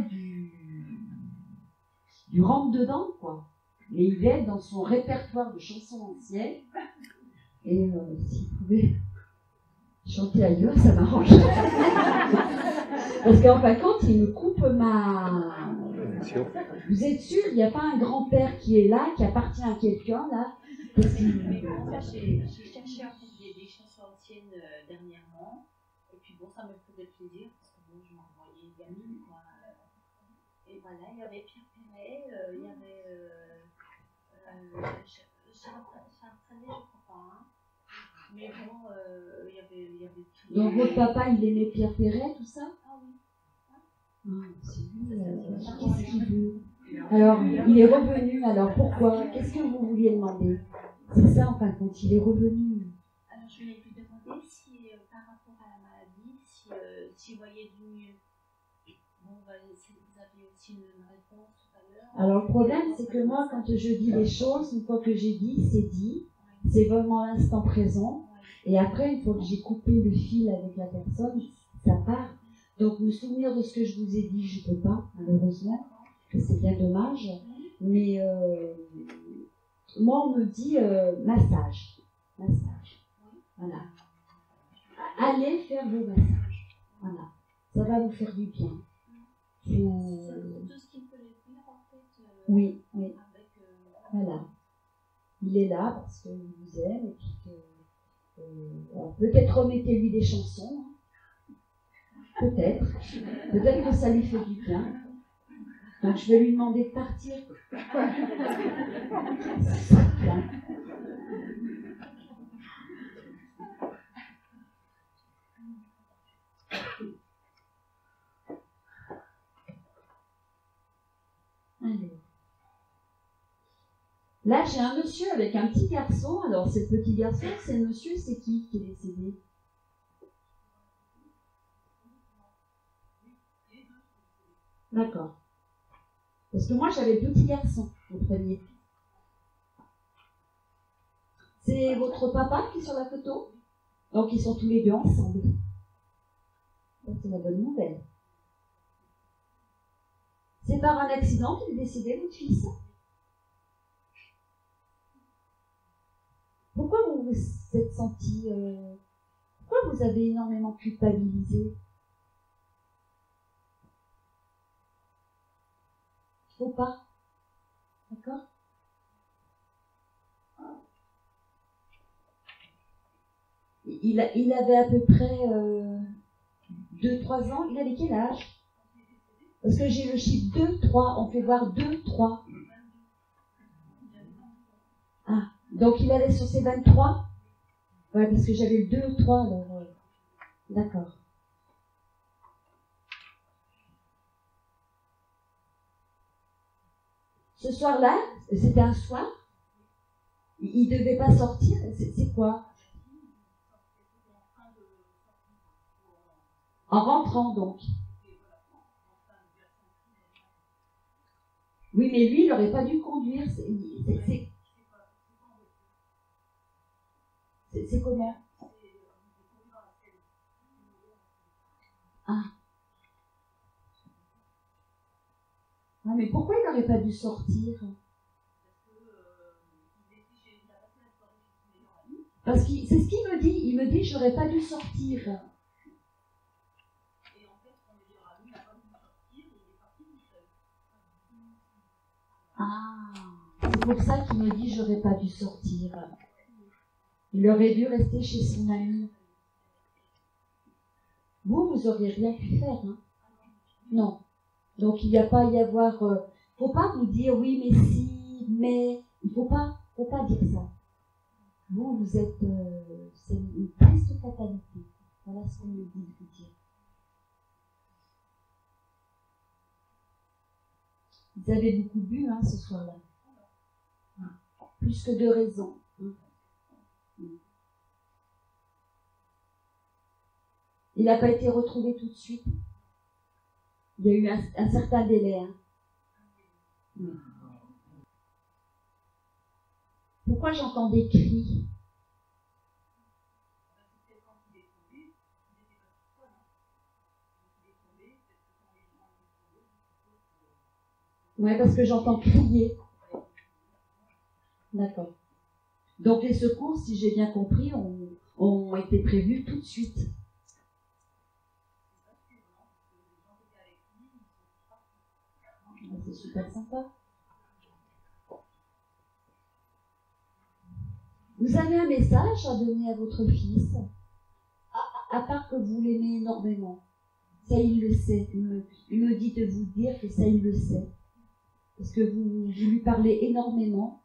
du rentre-dedans, quoi. Mais il est dans son répertoire de chansons anciennes, et s'il pouvait chanter ailleurs, ça m'arrange. Parce qu'en fin de compte, il me coupe ma... Vous êtes sûr, il n'y a pas un grand-père qui est là, qui appartient à quelqu'un, là? Parce que... J'ai cherché en fait des chansons anciennes dernièrement, et puis bon, ça me faisait plaisir, parce que bon, je m'envoyais gamine, quoi. Et voilà, il y avait Pierre Perret, il y avait Chartranet, je crois pas, hein. Mais bon, il y avait tout. Donc votre papa, il aimait Pierre Perret, tout ça? Ah oui. C'est lui, qu'est-ce qu'il veut? Alors, il est revenu, alors pourquoi? Qu'est-ce que vous vouliez demander? C'est ça, en fin de compte, il est revenu. Alors, je voulais lui demander si, par rapport à la maladie, si vous voyez du mieux. Bon, si vous aviez aussi une réponse tout à l'heure. Alors, le problème, c'est que moi, quand je dis les choses, une fois que j'ai dit, c'est vraiment l'instant présent. Et après, une fois que j'ai coupé le fil avec la personne, ça part. Donc, me souvenir de ce que je vous ai dit, je ne peux pas, malheureusement. C'est bien dommage. Mais moi, on me dit massage. Massage. Voilà. Allez faire vos massages. Voilà. Ça va vous faire du bien. C'est tout ce qu'il peut les dire, en fait. Oui, oui. Avec, voilà. Il est là parce qu'il vous aime et puis que... peut-être remettez-lui des chansons. Hein. Peut-être. Peut-être que ça lui fait du bien. Donc je vais lui demander de partir. Bien. Là, j'ai un monsieur avec un petit garçon. Alors, c'est le petit garçon, c'est le monsieur, c'est qui est décédé? D'accord. Parce que moi, j'avais le petit garçon au premier. C'est votre papa qui est sur la photo? Donc, ils sont tous les deux ensemble. Ça, c'est la bonne nouvelle. C'est par un accident qu'il est décédé, votre fils? Pourquoi vous vous êtes senti... pourquoi vous avez énormément culpabilisé? Il ne faut pas. D'accord? Il avait à peu près 2-3 ans. Il avait quel âge? Parce que j'ai le chiffre 2, 3. On fait voir 2, 3. Ah, donc il allait sur ses 23? Ouais, parce que j'avais le 2 ou 3, alors... D'accord. Ce soir-là, c'était un soir? Il ne devait pas sortir? C'est quoi? En rentrant, donc. Oui, mais lui, il n'aurait pas dû conduire. C'est comment? Ah. Ah, mais pourquoi il n'aurait pas dû sortir? Parce que c'est ce qu'il me dit. Il me dit, j'aurais pas dû sortir. Ah, c'est pour ça qu'il me dit j'aurais pas dû sortir. Il aurait dû rester chez son ami. Vous auriez rien pu faire, hein? Non. Donc il n'y a pas à y avoir... faut pas vous dire oui, mais si, mais... Il faut pas dire ça. Vous êtes... c'est une triste fatalité. Voilà ce qu'on me dit de vous dire. Vous avez beaucoup bu, hein, ce soir-là. Plus que de raison. Hein. Il n'a pas été retrouvé tout de suite. Il y a eu un certain délai. Hein. Pourquoi j'entends des cris? Oui, parce que j'entends crier. D'accord. Donc les secours, si j'ai bien compris, ont été prévus tout de suite. C'est super sympa. Vous avez un message à donner à votre fils, à part que vous l'aimez énormément. Ça, il le sait. Il me dit de vous dire que ça, il le sait. Parce que vous lui parlez énormément.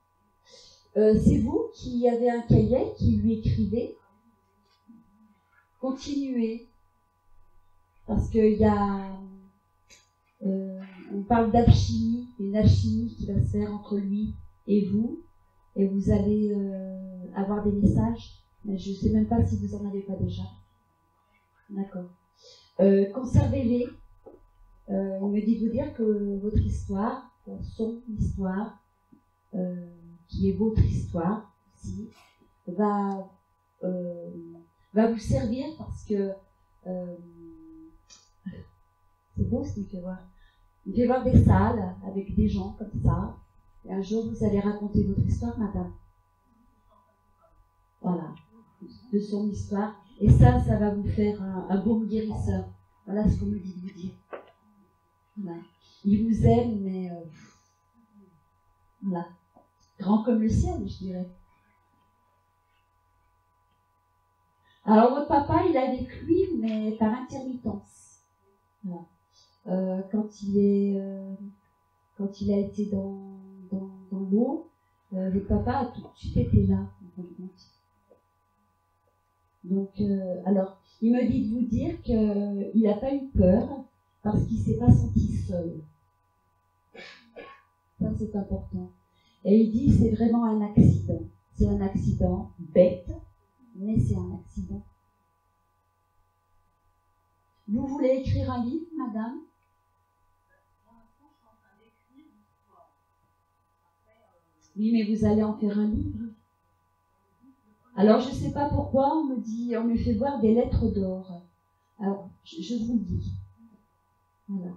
C'est vous qui avez un cahier, qui lui écrivez. Continuez. Parce qu'il y a... on parle d'alchimie, une alchimie qui va se faire entre lui et vous allez avoir des messages, mais je ne sais même pas si vous n'en avez pas déjà. D'accord. Conservez-les. Il me dit de vous dire que votre histoire, son histoire, qui est votre histoire aussi, va vous servir parce que c'est beau ce qu'il fait voir. Il fait voir des salles avec des gens comme ça. Et un jour, vous allez raconter votre histoire, madame. Voilà. De son histoire. Et ça va vous faire un baume guérisseur. Voilà ce qu'on me dit de vous dire. Voilà. Il vous aime, mais... voilà. Grand comme le ciel, je dirais. Alors, votre papa, il est avec lui, mais par intermittence. Voilà. Quand il a été dans l'eau, le papa a tout de suite été là, en fin de compte. Donc, alors, il me dit de vous dire qu'il n'a pas eu peur parce qu'il ne s'est pas senti seul. Ça, c'est important. Et il dit c'est vraiment un accident. C'est un accident bête, mais c'est un accident. Vous voulez écrire un livre, madame? Oui, mais vous allez en faire un livre. Alors, je ne sais pas pourquoi, on me fait voir des lettres d'or. Alors, je vous le dis. Voilà.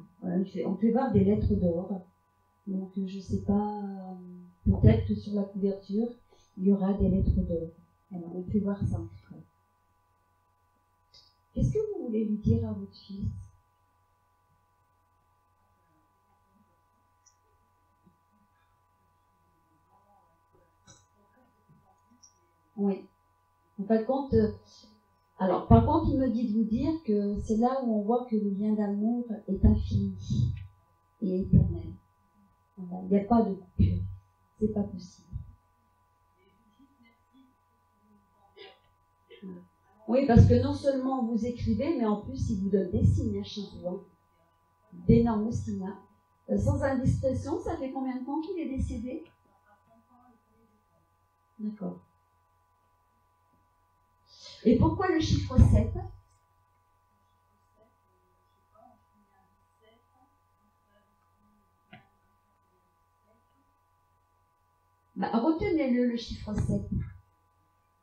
On fait voir des lettres d'or. Donc, je ne sais pas, peut-être que sur la couverture, il y aura des lettres d'or. Alors, on fait voir ça. Qu'est-ce que vous voulez lui dire à votre fils? Oui. En fin de compte, alors, par contre, il me dit de vous dire que c'est là où on voit que le lien d'amour est infini et éternel. Voilà. Il n'y a pas de coupure. C'est pas possible. Voilà. Oui, parce que non seulement vous écrivez, mais en plus, il vous donne des signes chez vous. D'énormes signes. Sans indiscrétion, ça fait combien de temps qu'il est décédé? D'accord. Et pourquoi le chiffre 7? Bah, retenez-le, le chiffre 7.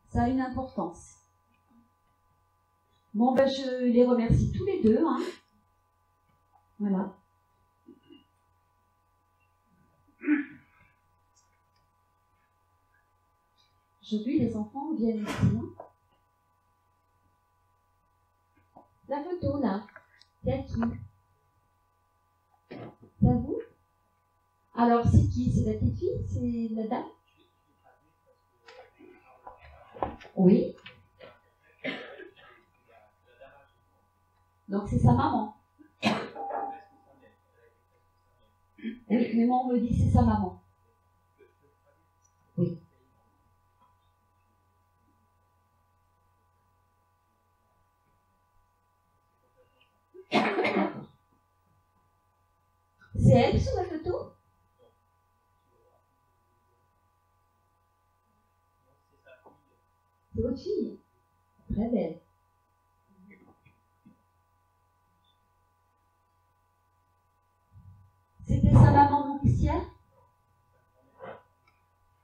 Ça a une importance. Bon, ben, je les remercie tous les deux. Hein. Voilà. Aujourd'hui, les enfants viennent ici. Hein. La photo, là, c'est à qui? C'est à vous? Alors, c'est qui? C'est la petite fille? C'est la dame? Oui. Donc, c'est sa maman. Oui, mais moi, on me dit c'est sa maman. Oui. C'est elle sur la photo? C'est votre fille? Très belle. C'était sa maman nourricière?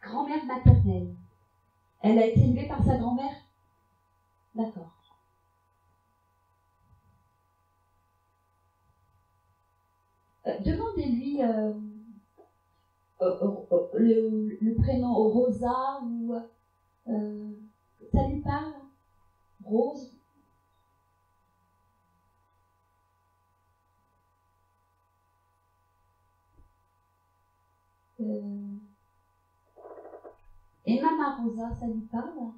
Grand-mère maternelle. Elle a été élevée par sa grand-mère? D'accord. Demandez-lui le prénom Rosa ou ça lui parle? Rose? Et Maman Rosa, ça lui parle?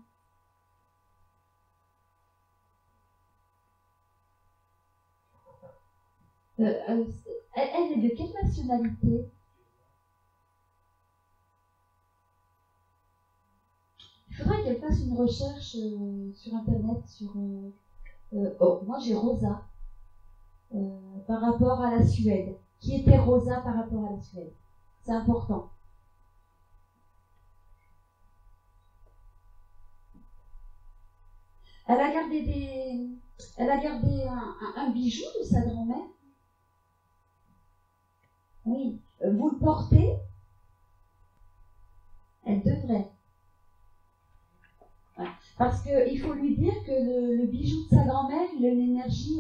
Elle est de quelle nationalité? Il faudrait qu'elle fasse une recherche sur Internet sur... moi j'ai Rosa par rapport à la Suède. Qui était Rosa par rapport à la Suède? C'est important. Elle a gardé un bijou de sa grand-mère. Oui. Vous le portez? Elle devrait. Ouais. Parce qu'il faut lui dire que le bijou de sa grand-mère, il a une énergie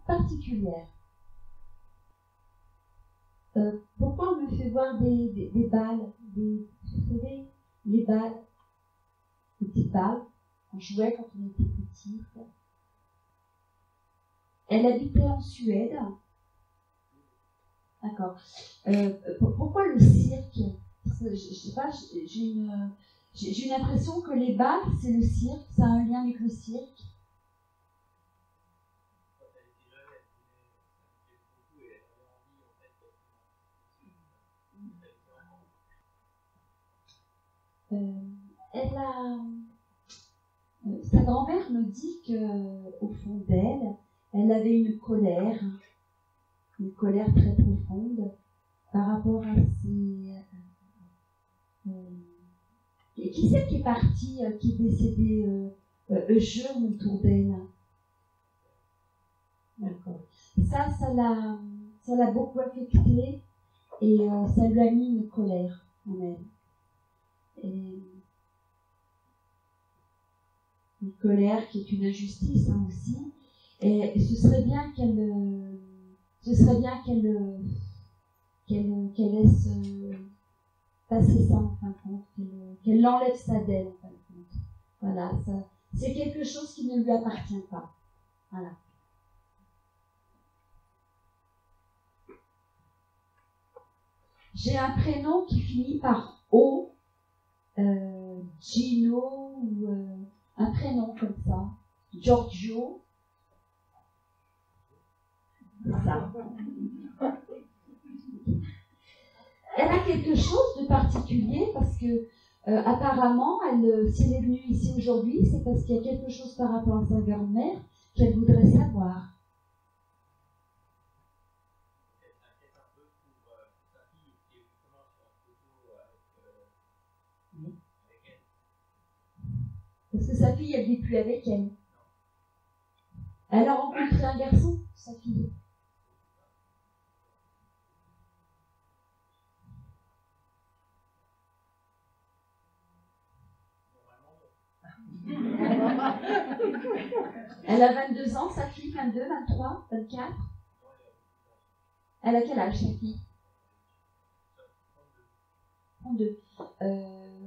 particulière. Pourquoi on me fait voir des balles? Vous savez, les balles, les petites balles, on jouait quand on était petit. Elle habitait en Suède. D'accord. Pourquoi le cirque? Je sais pas, j'ai une impression que les balles, c'est le cirque, ça a un lien avec le cirque. Sa grand-mère me dit qu'au fond d'elle, elle avait une colère très profonde par rapport à Et qui c'est qui est parti, qui est décédé jeune autour d'elle? D'accord. Ça l'a beaucoup affectée et ça lui a mis une colère en elle. Et une colère qui est une injustice aussi. Et ce serait bien qu'elle laisse passer ça en fin de compte, qu'elle enlève ça d'elle en fin de compte. Voilà, ça, c'est quelque chose qui ne lui appartient pas. Voilà. J'ai un prénom qui finit par O, Gino, ou un prénom comme ça, Giorgio. C'est ça. Elle a quelque chose de particulier parce que apparemment, si elle est venue ici aujourd'hui, c'est parce qu'il y a quelque chose par rapport à sa grand-mère qu'elle voudrait savoir. Parce que sa fille, elle ne vit plus avec elle. Elle a rencontré un garçon, sa fille. Elle a 22 ans, sa fille, 22, 23, 24. Elle a quel âge, sa fille? 32.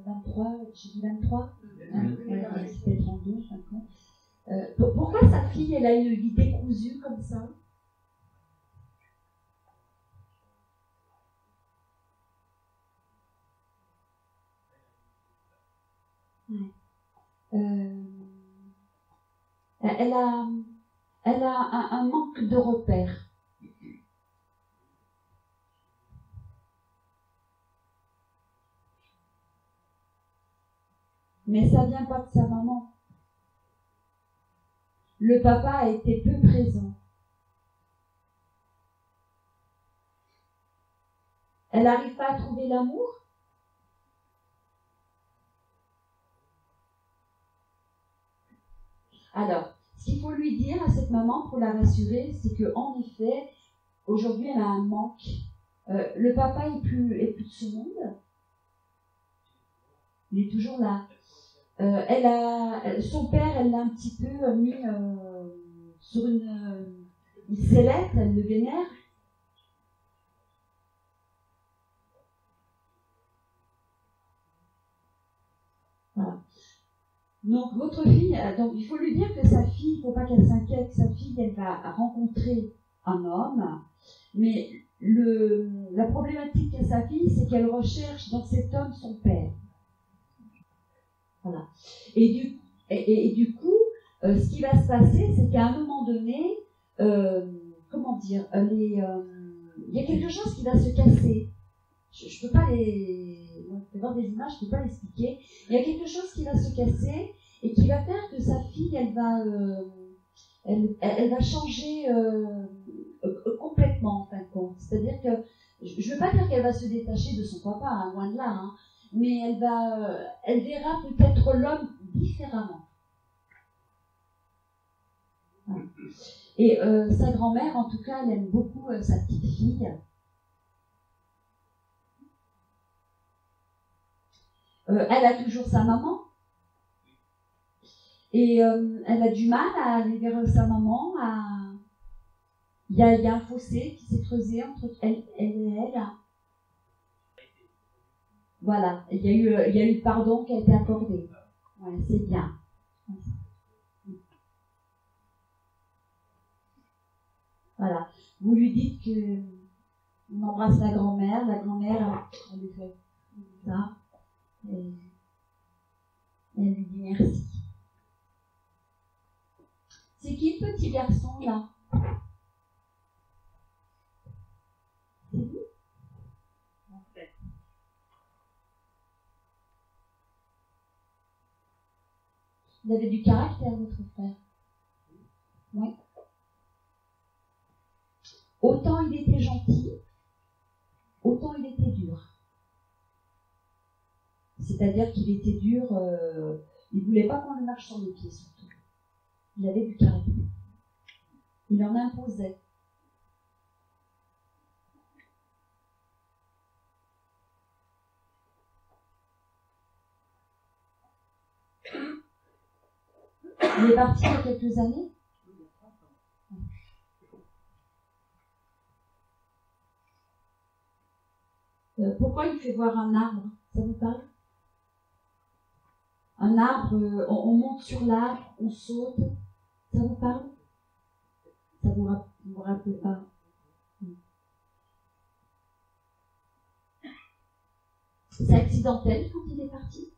23, j'ai dit 23. C'était 32, 50. Pourquoi sa fille, elle a une vie décousue comme ça? Ouais. Elle a un manque de repères. Mais ça vient pas de sa maman. Le papa a été peu présent. Elle n'arrive pas à trouver l'amour. Alors, ce qu'il faut lui dire à cette maman pour la rassurer, c'est qu'en effet, aujourd'hui, elle a un manque. Le papa est plus de ce monde. Il est toujours là. Son père, elle l'a un petit peu mis sur une sellette, elle le vénère. Voilà. Donc, votre fille, donc, il faut lui dire que sa fille, il ne faut pas qu'elle s'inquiète, sa fille, elle va rencontrer un homme, mais la problématique qu'a sa fille, c'est qu'elle recherche dans cet homme son père. Voilà. Et du coup, ce qui va se passer, c'est qu'à un moment donné, comment dire, il y a quelque chose qui va se casser. Je peux pas voir des images, je peux pas l'expliquer. Il y a quelque chose qui va se casser et qui va faire que sa fille, elle va changer complètement en fin de compte. C'est-à-dire que je veux pas dire qu'elle va se détacher de son papa, hein, loin de là, hein, mais elle verra peut-être l'homme différemment. Voilà. Et sa grand-mère, en tout cas, elle aime beaucoup sa petite fille. Elle a toujours sa maman. Et elle a du mal à aller vers sa maman. Il y a un fossé qui s'est creusé entre elle et elle. Voilà, il y a eu le pardon qui a été accordé. Ouais, c'est bien. Voilà. Vous lui dites que on embrasse la grand-mère elle lui fait ça. Et elle lui dit merci. C'est qui le petit garçon là? C'est vous? Il avait du caractère, votre frère. Oui. Autant il était gentil, autant il était dur. C'est-à-dire C'est-à-dire qu'il était dur, il ne voulait pas qu'on le marche sur les pieds surtout. Il avait du caractère. Il en imposait. Il est parti il y a quelques années. Pourquoi il fait voir un arbre? Ça vous parle? Un arbre, on monte sur l'arbre, on saute. Ça vous parle? Ça vous rappelle pas? C'est accidentel quand il est parti?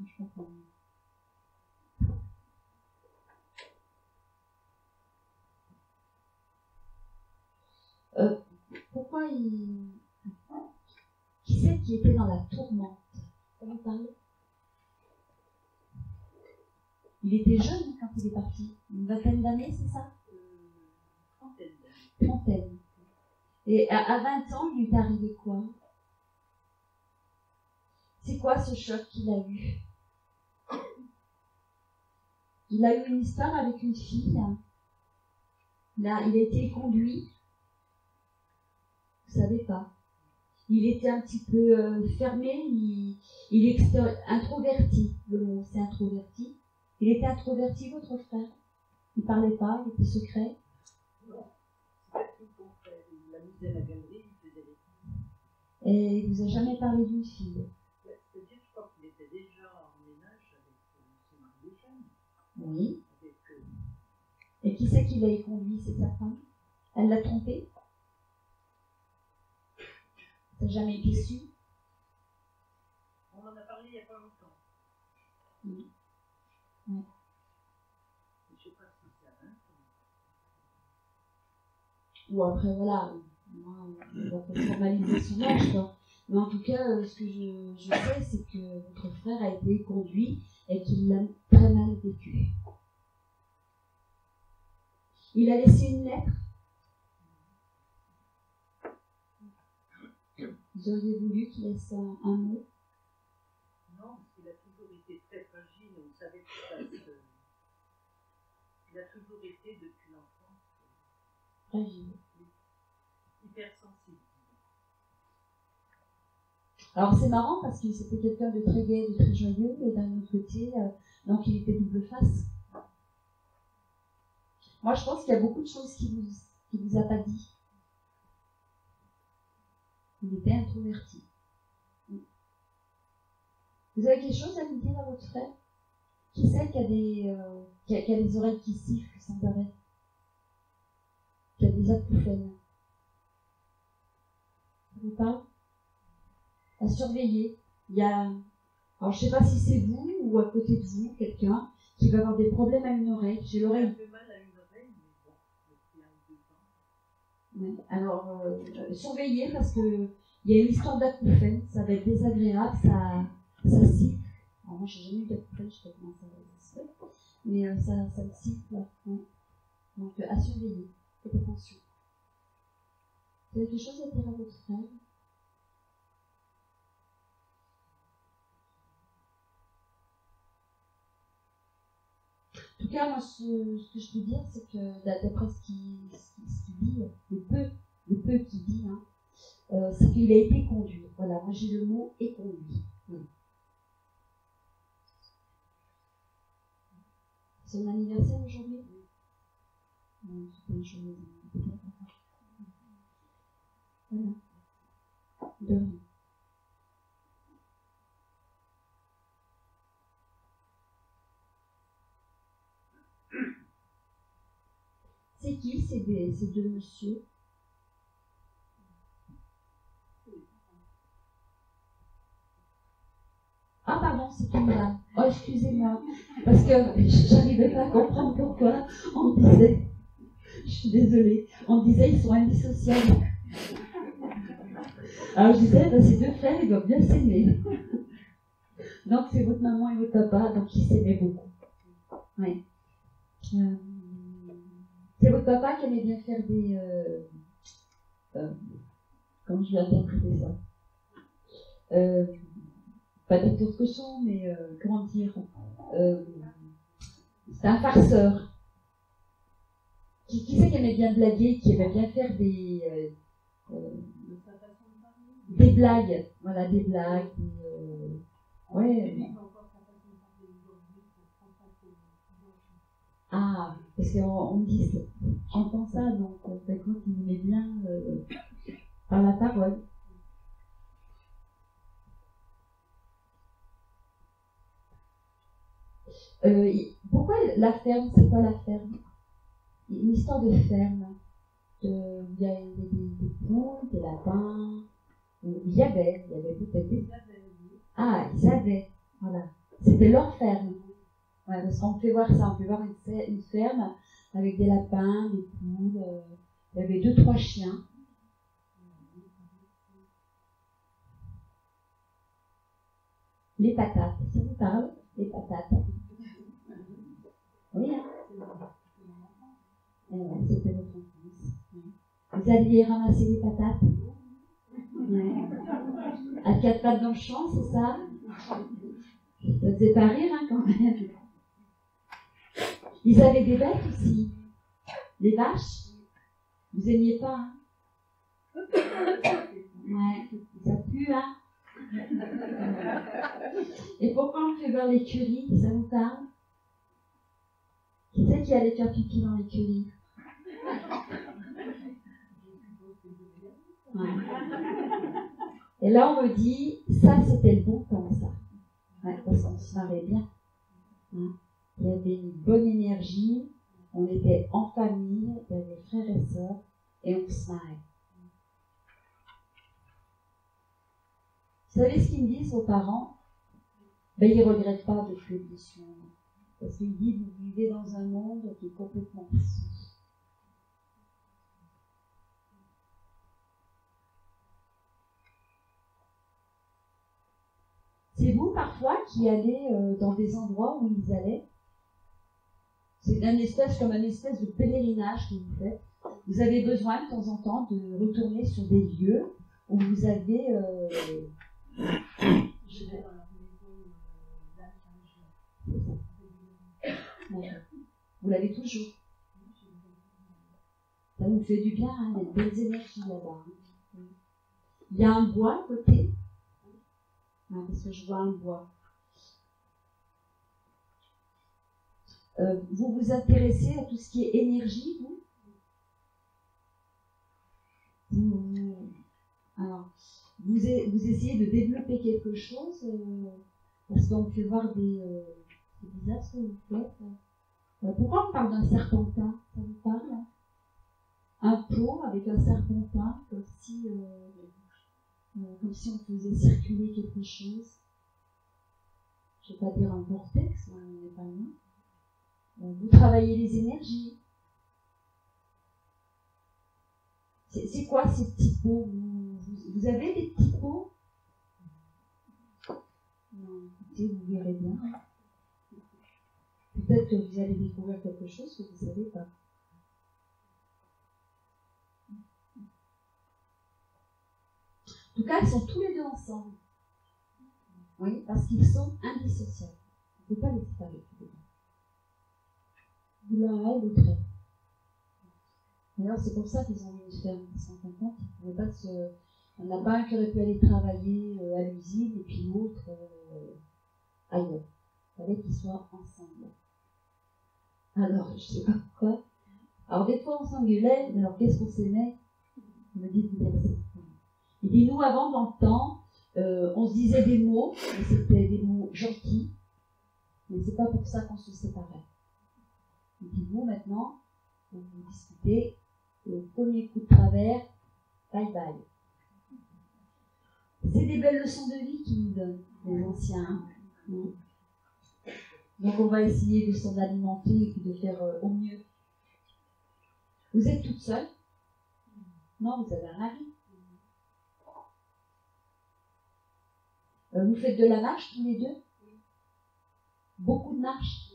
Je comprends. Pourquoi il... Qui c'est qui était dans la tourmente? Ça vous parle? Il était jeune quand il est parti. Une vingtaine d'années, c'est ça? Trentaine. Et à 20 ans, il lui est arrivé quoi? C'est quoi ce choc qu'il a eu? Il a eu une histoire avec une fille. Là, il a été conduit. Vous savez pas. Il était un petit peu fermé, il est introverti. Le mot, c'est introverti. Il était introverti, votre frère? Il parlait pas, il était secret? Non, c'est pas tout ton frère. Il l'a mis à la galerie, il faisait les filles. Et il vous a jamais parlé d'une fille? C'est-à-dire, je crois qu'il était déjà en ménage avec son mari jeune. Oui. Et qui c'est qui l'a conduit? C'est sa femme? Elle l'a trompé? Ça n'a jamais été su? On en a parlé il n'y a pas longtemps. Oui. Ouais. Je ne sais pas si c'est à 20 ans. Ou après, voilà, on va pas formaliser son âge, quoi. Mais en tout cas, ce que je sais, c'est que votre frère a été conduit et qu'il l'a très mal vécu. Il a laissé une lettre. Vous auriez voulu qu'il laisse un mot? Non, parce qu'il a toujours été très fragile, on savait que ça se... Il a toujours été depuis l'enfance. Fragile. Hypersensible. Alors c'est marrant parce que c'était quelqu'un de très gai, de très joyeux, et d'un autre côté, donc il était double face. Moi je pense qu'il y a beaucoup de choses qu'il vous a pas dit. Il était introverti. Vous avez quelque chose à lui dire à votre frère? Qui c'est qui a des oreilles qui sifflent sans arrêt? Qui a des acouphènes? Ça vous parle? À surveiller. Il y a, alors je ne sais pas si c'est vous ou à côté de vous, quelqu'un qui va avoir des problèmes à une oreille. J'ai l'oreille. Un peu mal à une oreille, mais bon, depuis 1 ou 2 ans. Oui. Alors, surveillez parce qu'il y a une histoire d'acouphène, ça va être désagréable, ça siffle. Alors moi, j'ai jamais eu d'acouphène, je sais pas comment ça se fait, mais ça me siffle. Ouais. Donc, à surveiller, faites attention. Vous avez quelque chose à dire à votre frère? En tout cas, moi, ce que je peux dire, c'est que d'après ce qu'il dit, le peu qu'il dit, hein, c'est qu'il a été conduit. Voilà, moi j'ai le mot « est conduit ». C'est son anniversaire aujourd'hui? Non, c'est pas une journée. Voilà. De rien. C'est qui ces deux messieurs? Ah pardon, c'est une dame. Oh, excusez-moi. Parce que j'arrivais pas à comprendre pourquoi on me disait, je suis désolée, on me disait ils sont indissociables. Alors je disais, ben, ces deux frères, ils doivent bien s'aimer. Donc c'est votre maman et votre papa, donc ils s'aimaient beaucoup. Ouais. C'est votre papa qui aimait bien faire Comment je vais interpréter ça? Pas des tours de cochon, mais comment dire? C'est un farceur. Qui c'est qui aimait bien blaguer, qui aimait bien faire des blagues? Voilà, des blagues. Ouais. Ah, parce qu'on me dit, j'entends ça, donc on fait compte qu'il aimait bien par la parole. Pourquoi la ferme? C'est quoi la ferme? Une histoire de ferme. Il y a des poules, des lapins. Il y avait peut-être des... Ah, ils avaient. Voilà. C'était leur ferme. Ouais, parce qu'on peut voir ça, on peut voir une ferme avec des lapins, des poules. Il y avait 2-3 chiens. Les patates, ça vous parle? Les patates. Oui, hein? Ouais, c'était votre enfance. Vous alliez ramasser des patates? Ouais. À 4 pattes dans le champ, c'est ça? Ça faisait pas rire, hein, quand même. Ils avaient des bêtes aussi. Les vaches. Vous aimiez pas, hein? Ouais, ça pue, hein? Et pourquoi on fait voir l'écurie? Ça vous parle? Qui c'est qui allait faire pipi dans l'écurie? Ouais. Et là, on me dit, ça, c'était le bon temps, ça. Ouais, parce qu'on se marrait bien. Hein? Il y avait une bonne énergie, on était en famille, il y avait frères et sœurs, et on se marrait. Vous savez ce qu'ils me disent aux parents? Ben, ils ne regrettent pas de l'évolution. Parce qu'ils disent, vous vivez dans un monde qui est complètement fou. C'est vous, parfois, qui allez dans des endroits où ils allaient. C'est comme un espèce de pèlerinage que vous faites. Vous avez besoin, de temps en temps, de retourner sur des lieux où vous avez... Je vais dans leur maison Vous l'avez toujours. Ça vous fait du bien, hein, il y a de belles énergies là-bas. Il y a un bois à côté. Ah, parce que je vois un bois. Vous vous intéressez à tout ce qui est énergie, vous? Alors, vous essayez de développer quelque chose, parce qu'on peut voir c'est bizarre ce que vous faites. Pourquoi on parle d'un serpentin? Ça vous parle? Hein? Un pot avec un serpentin, comme si on faisait circuler quelque chose. Je ne vais pas dire un vortex, on n'est pas loin. Vous travaillez les énergies. C'est quoi ces petits pots? Vous avez des petits pots? Non, écoutez, vous verrez bien. Peut-être que vous allez découvrir quelque chose que vous ne savez pas. En tout cas, ils sont tous les deux ensemble. Oui, parce qu'ils sont indissociables. On ne peut pas les séparer tous les deux. L'un est l'autre est. D'ailleurs, c'est pour ça qu'ils ont mis une ferme. Ils sont contents qu'ils ne pouvaient pas se... On n'a pas un qui aurait pu aller travailler à l'usine et puis l'autre ailleurs. Il fallait qu'ils soient ensemble. Alors, je ne sais pas pourquoi. Alors, des fois, on s'engueulait, mais alors qu'est-ce qu'on s'aimait? On me dit de dire ça. Il dit, nous, avant, dans le temps, on se disait des mots, mais c'était des mots gentils, mais c'est pas pour ça qu'on se séparait. Et puis vous, maintenant, vous discutez, le premier coup de travers, bye bye. C'est des belles leçons de vie qu'ils nous donnent, les anciens. Donc on va essayer de s'en alimenter et de faire au mieux. Vous êtes toute seule? Non, vous avez un mari. Vous faites de la marche tous les deux? Beaucoup de marche.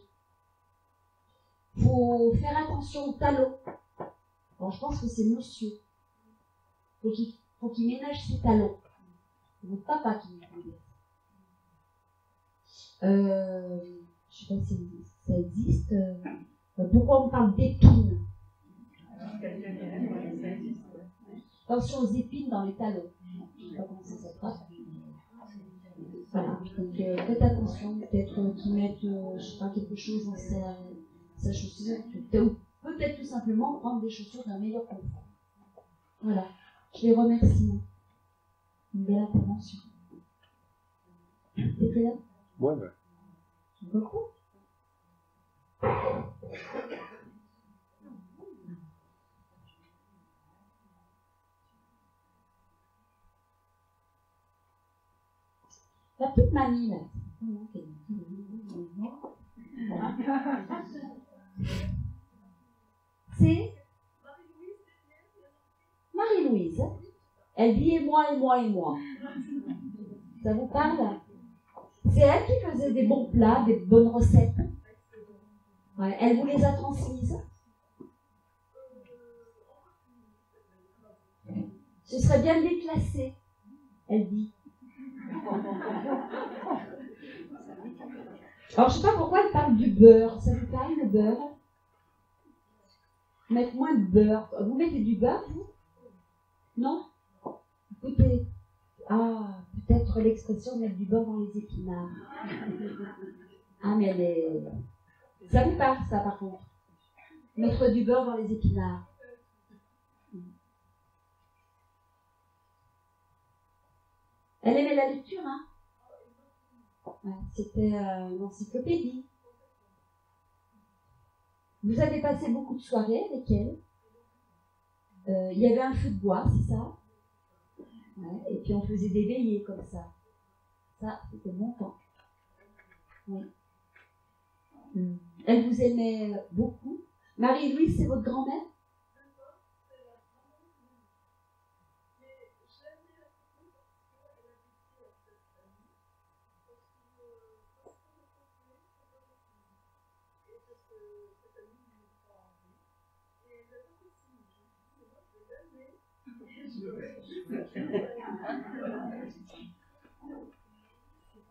Il faut faire attention au talon. Alors je pense que c'est monsieur. Il faut qu'il faut qu'il ménage ses talons. C'est votre papa qui vous dit. Je ne sais pas si ça existe. Pourquoi on parle d'épines? Attention aux épines dans les talons. Je ne sais pas comment ça s'appelle. Voilà. Donc faites attention, peut-être qu'ils mettent je sais pas, quelque chose dans sa chaussure. Ou peut-être tout simplement prendre des chaussures d'un meilleur confort. Voilà. Je les remercie. Une belle intervention. C'était là? Ouais, ouais. Beaucoup. La petite mamie, là. C'est Marie-Louise. Elle dit et moi, et moi, et moi. Ça vous parle? C'est elle qui faisait des bons plats, des bonnes recettes. Ouais, elle vous les a transmises. Ce serait bien de les classer, elle dit. Alors, je ne sais pas pourquoi elle parle du beurre. Ça vous parle, le beurre? Mettre moins de beurre. Vous mettez du beurre, vous? Non? Écoutez. Ah, peut-être l'expression mettre du beurre dans les épinards. Ah, mais elle est... Ça vous parle, ça, par contre? Mettre du beurre dans les épinards. Elle aimait la lecture, hein? Ouais, c'était une encyclopédie. Vous avez passé beaucoup de soirées avec elle. Il y avait un feu de bois, c'est ça? Ouais, et puis on faisait des veillées comme ça. Ça, c'était bon temps. Oui. Elle vous aimait beaucoup. Marie-Louise, c'est votre grand-mère?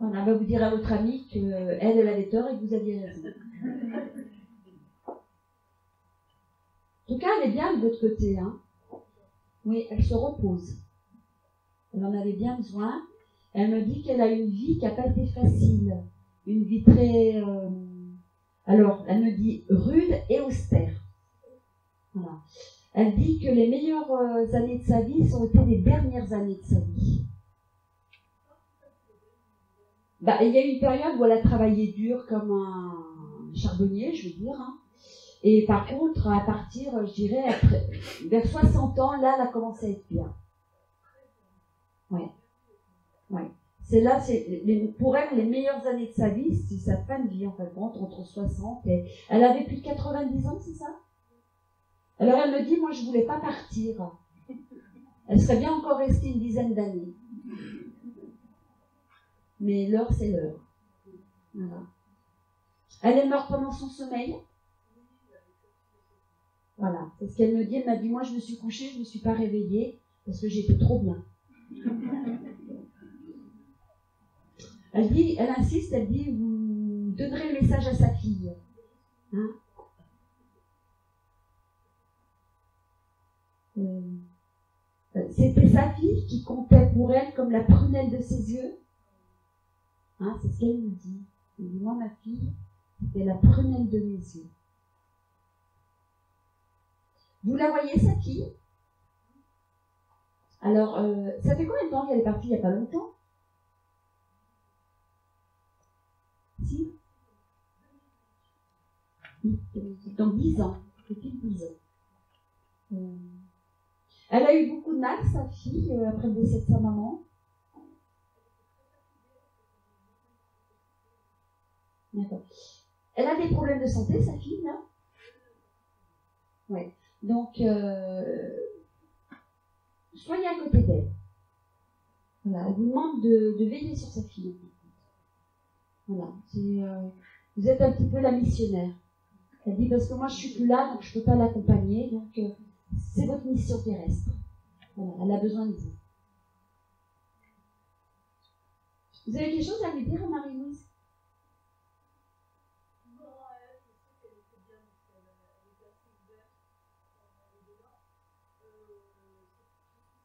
On va vous dire à votre amie qu'elle avait tort et que vous aviez raison. En tout cas, elle est bien de votre côté. Hein. Oui, elle se repose. Elle en avait bien besoin. Elle me dit qu'elle a une vie qui n'a pas été facile. Une vie très... alors, elle me dit rude et austère. Voilà. Elle dit que les meilleures années de sa vie ont été les dernières années de sa vie. Bah, il y a eu une période où elle a travaillé dur comme un charbonnier, je veux dire. Hein. Et par contre, à partir, je dirais, vers 60 ans, là, elle a commencé à être bien. Ouais. Ouais. C'est là, pour elle, les meilleures années de sa vie, c'est sa fin de vie, en fait, entre 60 et... Elle avait plus de 90 ans, c'est ça? Alors elle me dit, moi, je ne voulais pas partir. Elle serait bien encore restée une dizaine d'années. Mais l'heure, c'est l'heure. Voilà. Elle est morte pendant son sommeil. Voilà. C'est ce qu'elle me dit. Elle m'a dit, moi, je me suis couchée, je ne me suis pas réveillée parce que j'étais trop bien. Elle insiste, elle dit, vous donnerez le message à sa fille. Hein? C'était sa fille qui comptait pour elle comme la prunelle de ses yeux. Hein, c'est ce qu'elle me dit. Elle me dit, moi, ma fille, c'était la prunelle de mes yeux. Vous la voyez, sa fille? Alors, ça fait combien de temps qu'elle est partie? Il n'y a pas longtemps? Si? Dans 10 ans. Depuis 10 ans. Elle a eu beaucoup de mal, sa fille, après le décès de sa maman. D'accord. Elle a des problèmes de santé, sa fille, là? Ouais. Donc, soyez à côté d'elle. Voilà. Elle vous demande de veiller sur sa fille. Voilà. Vous êtes un petit peu la missionnaire. Elle dit, parce que moi, je suis plus là, donc je ne peux pas l'accompagner. Donc, c'est votre mission terrestre. Voilà, elle a besoin de vous. Vous avez quelque chose à lui dire à Marie-Louise? Non, elle, je sais qu'elle était bien, parce qu'elle était assez ouverte quand elle est là. Je suis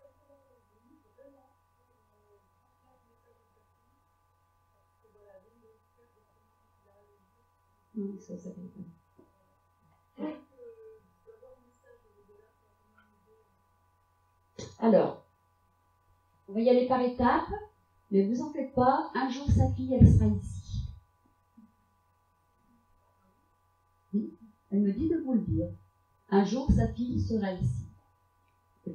simplement venue vraiment pour transmettre le message aux personnes, parce que voilà, j'ai une espèce de comment il a réagi. Non, ça s'appelle pas. Donc, d'avoir un message au-delà, ça va vraiment m'aider. Alors, on va y aller par étapes, mais vous en faites pas. Un jour, sa fille, elle sera ici. Oui, elle me dit de vous le dire. Un jour, sa fille sera ici.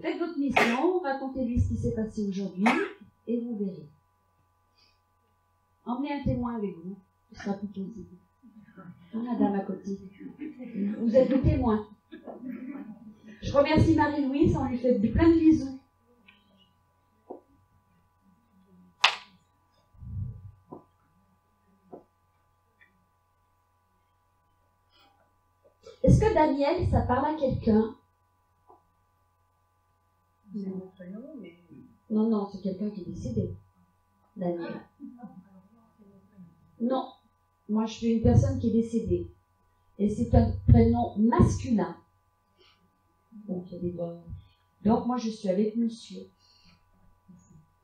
Faites votre mission, racontez-lui ce qui s'est passé aujourd'hui, et vous verrez. Emmenez un témoin avec vous, ce sera plus possible. La dame à côté. Vous êtes le témoin. Je remercie Marie-Louise, on lui fait plein de bisous. Est-ce que Daniel, ça parle à quelqu'un? C'est mon prénom, mais. Non, non, c'est quelqu'un qui est décédé. Daniel. Non, moi je suis une personne qui est décédée. Et c'est un prénom masculin. Donc, il y a des voix. Donc moi je suis avec monsieur.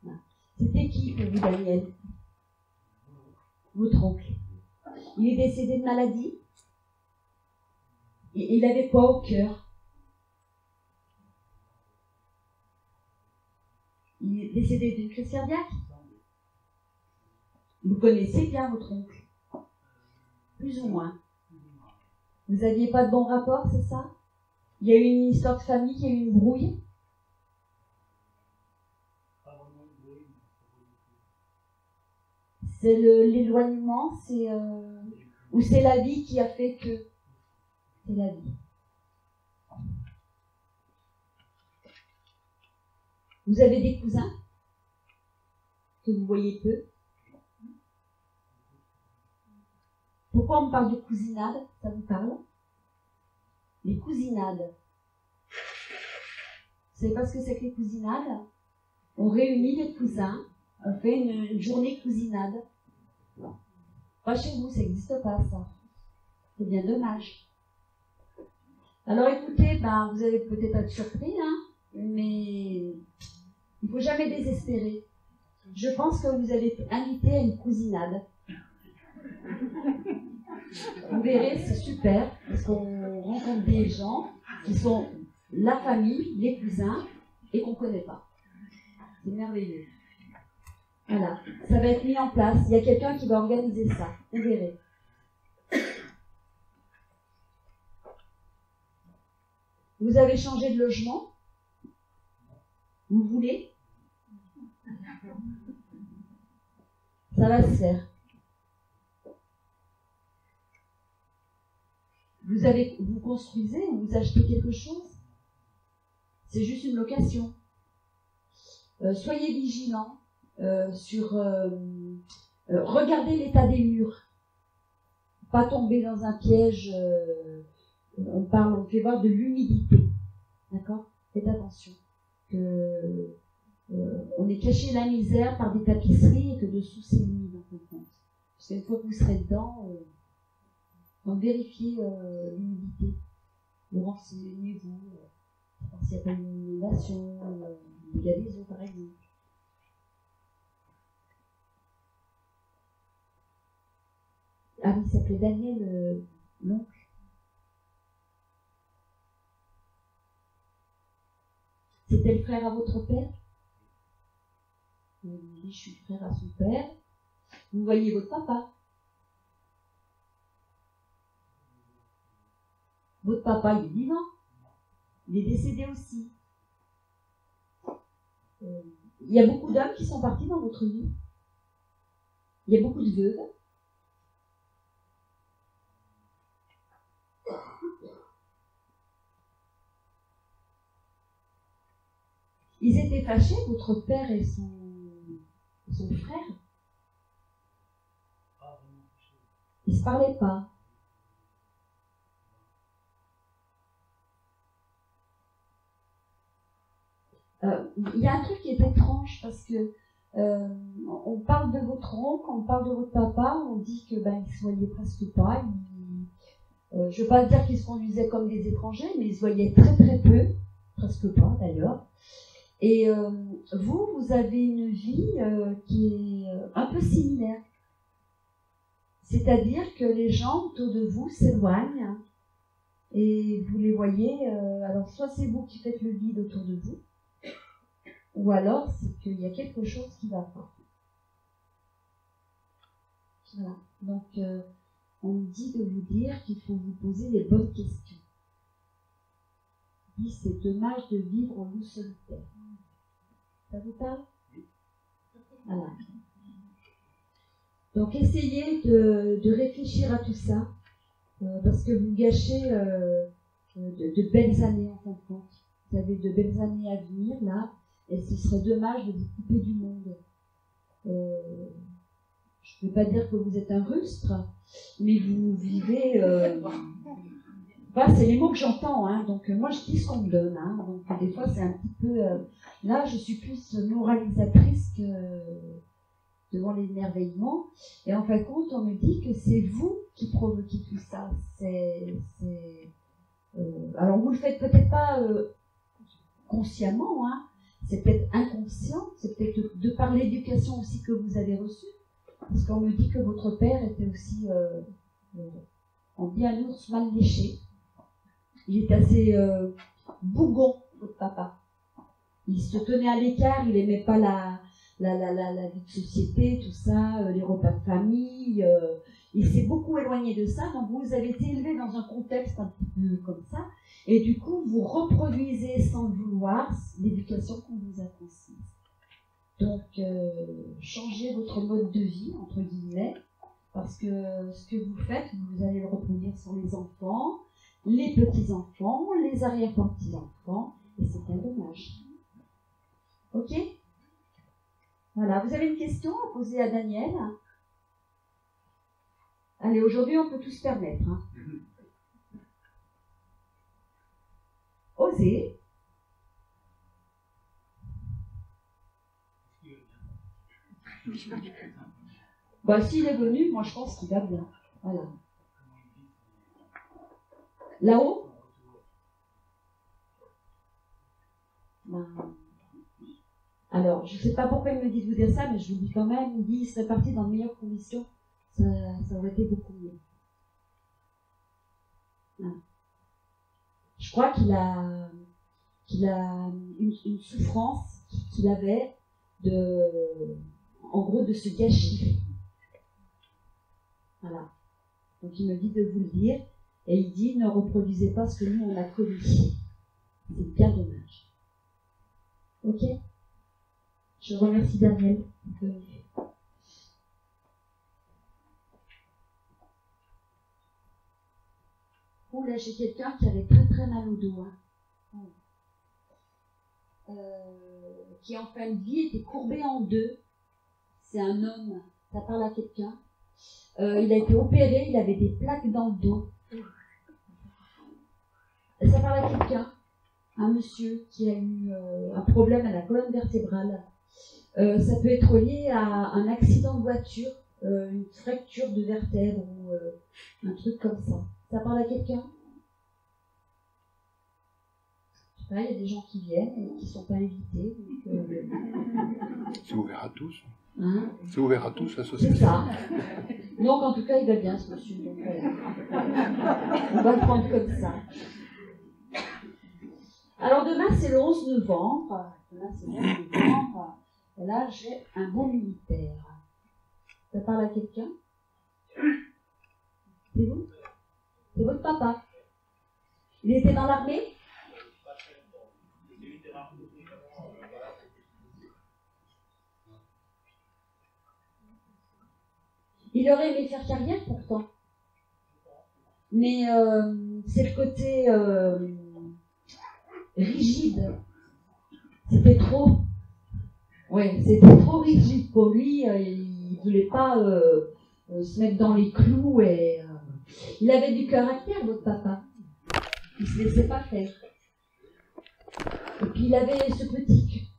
Voilà. C'était qui pour vous, Daniel? Votre oncle. Il est décédé de maladie? Et il avait quoi au cœur? Il est décédé d'une crise cardiaque? Vous connaissez bien votre oncle? Plus ou moins. Vous n'aviez pas de bon rapport, c'est ça? Il y a eu une histoire de famille, il y a eu une brouille? C'est l'éloignement, c'est ou c'est la vie qui a fait que? C'est la vie. Vous avez des cousins que vous voyez peu? Pourquoi on me parle de cousinade? Ça vous parle? Les cousinades. Vous savez pas ce que c'est que les cousinades? On réunit les cousins, on fait une journée cousinade. Non. Pas chez vous, ça n'existe pas ça. C'est bien dommage. Alors écoutez, vous allez peut-être être surpris, hein, mais il ne faut jamais désespérer. Je pense que vous allez être invité à une cousinade. Vous verrez, c'est super, parce qu'on rencontre des gens qui sont la famille, les cousins, et qu'on ne connaît pas. C'est merveilleux. Voilà, ça va être mis en place. Il y a quelqu'un qui va organiser ça. Vous verrez. Vous avez changé de logement? Vous voulez? Ça va se faire. Vous construisez ou vous achetez quelque chose? C'est juste une location. Soyez vigilants sur... regardez l'état des murs. Pas tomber dans un piège... on fait voir de l'humidité. D'accord? Faites attention. On est caché la misère par des tapisseries et que dessous c'est humide, en fin de compte. Parce qu'une fois que vous serez dedans, donc vérifiez l'humidité. Vous renseignez-vous, s'il n'y a pas une inondation, des dégâts des eaux par exemple. Ah oui, il s'appelait Daniel, l'oncle. C'était le frère à votre père? Il dit, je suis frère à son père. Vous voyez votre papa? Votre papa, il est vivant. Il est décédé aussi. Il y a beaucoup d'hommes qui sont partis dans votre vie. Il y a beaucoup de veuves. Ils étaient fâchés, votre père et son frère. Ils ne se parlaient pas. il y a un truc qui est étrange parce que on parle de votre oncle, on parle de votre papa, on dit que il se voyait presque pas. Je ne veux pas dire qu'ils se conduisaient comme des étrangers, mais ils se voyaient très très peu, presque pas d'ailleurs. Et vous avez une vie qui est un peu similaire. C'est-à-dire que les gens autour de vous s'éloignent et vous les voyez. Alors soit c'est vous qui faites le vide autour de vous, ou alors c'est qu'il y a quelque chose qui ne va pas. Voilà. Donc on me dit de vous dire qu'il faut vous poser les bonnes questions. Il dit c'est dommage de vivre en loup solitaire. Ça vous parle? Voilà. Donc essayez de réfléchir à tout ça, parce que vous gâchez de belles années en fin de compte. Vous avez de belles années à venir là, et ce serait dommage de vous couper du monde. Je ne peux pas dire que vous êtes un rustre, mais vous vivez... c'est les mots que j'entends, hein. Donc moi je dis ce qu'on me donne, hein. Donc des fois c'est un petit peu... là je suis plus moralisatrice que devant l'émerveillement, et en fin de compte on me dit que c'est vous qui provoquez tout ça. Alors vous le faites peut-être pas consciemment, hein. C'est peut-être inconscient, c'est peut-être de par l'éducation aussi que vous avez reçue, parce qu'on me dit que votre père était aussi, on dit un ours mal léché. Il est assez bougon, votre papa. Il se tenait à l'écart, il n'aimait pas la vie de société, tout ça, les repas de famille. Il s'est beaucoup éloigné de ça, donc vous avez été élevé dans un contexte un petit peu comme ça, et du coup vous reproduisez sans le vouloir l'éducation qu'on vous a transmise. Donc changez votre mode de vie, entre guillemets, parce que ce que vous faites, vous allez le reproduire sur les enfants, les petits-enfants, les arrière-petits-enfants, et c'est un dommage. Ok? Voilà, vous avez une question à poser à Daniel? Allez, aujourd'hui on peut tout se permettre. Hein. Osez. S'il est venu, moi je pense qu'il va bien. Voilà. Là-haut? Alors, je ne sais pas pourquoi il me dit de vous dire ça, mais je vous dis quand même, il dit qu'il serait parti dans de meilleures conditions. Ça aurait été beaucoup mieux. Voilà. Je crois qu'il a une souffrance qu'il avait en gros de se gâcher. Voilà. Donc il me dit de vous le dire, et il dit ne reproduisez pas ce que nous on a connu. C'est bien dommage. Ok? Je remercie Daniel. Là j'ai quelqu'un qui avait très très mal au dos, hein. Qui en fin de vie était courbé en deux. C'est un homme, ça parle à quelqu'un. Il a été opéré, il avait des plaques dans le dos. Ça parle à quelqu'un, un monsieur qui a eu un problème à la colonne vertébrale. Ça peut être lié à un accident de voiture, une fracture de vertèbre ou un truc comme ça. Ça parle à quelqu'un? Je sais pas, il y a des gens qui viennent et qui ne sont pas invités. C'est ouvert à tous. Hein? C'est ouvert à tous, l'association. C'est ça. Donc en tout cas, il va bien ce monsieur. Donc, on va le prendre comme ça. Alors demain, c'est le 11 novembre. Et là, j'ai un bon militaire. Ça parle à quelqu'un? C'est vous? C'est votre papa. Il était dans l'armée? Il aurait aimé faire carrière pourtant. Mais c'est le côté rigide. C'était trop. Ouais, c'était trop rigide pour lui. Il voulait pas se mettre dans les clous et il avait du caractère, votre papa. Il se laissait pas faire. Et puis il avait ce petit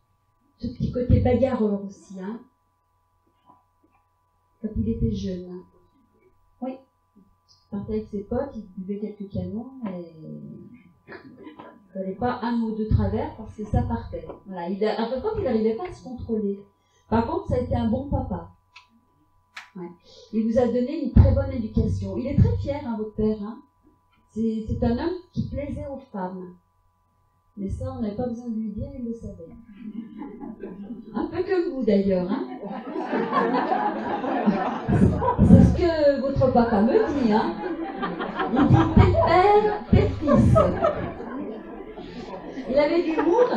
ce petit côté bagarreur aussi, hein. Quand il était jeune. Hein. Oui. Il partait avec ses potes, il buvait quelques canons et il ne fallait pas un mot de travers parce que ça partait. Voilà. En fin de compte, il n'arrivait pas à se contrôler. Par contre, ça a été un bon papa. Ouais. Il vous a donné une très bonne éducation. Il est très fier, hein, votre père. Hein. C'est un homme qui plaisait aux femmes. Mais ça, on n'avait pas besoin de lui dire, il le savait. Un peu comme vous d'ailleurs. Hein. C'est ce que votre papa me dit. Hein. Il dit tes pères, tes fils. Il avait de l'humour.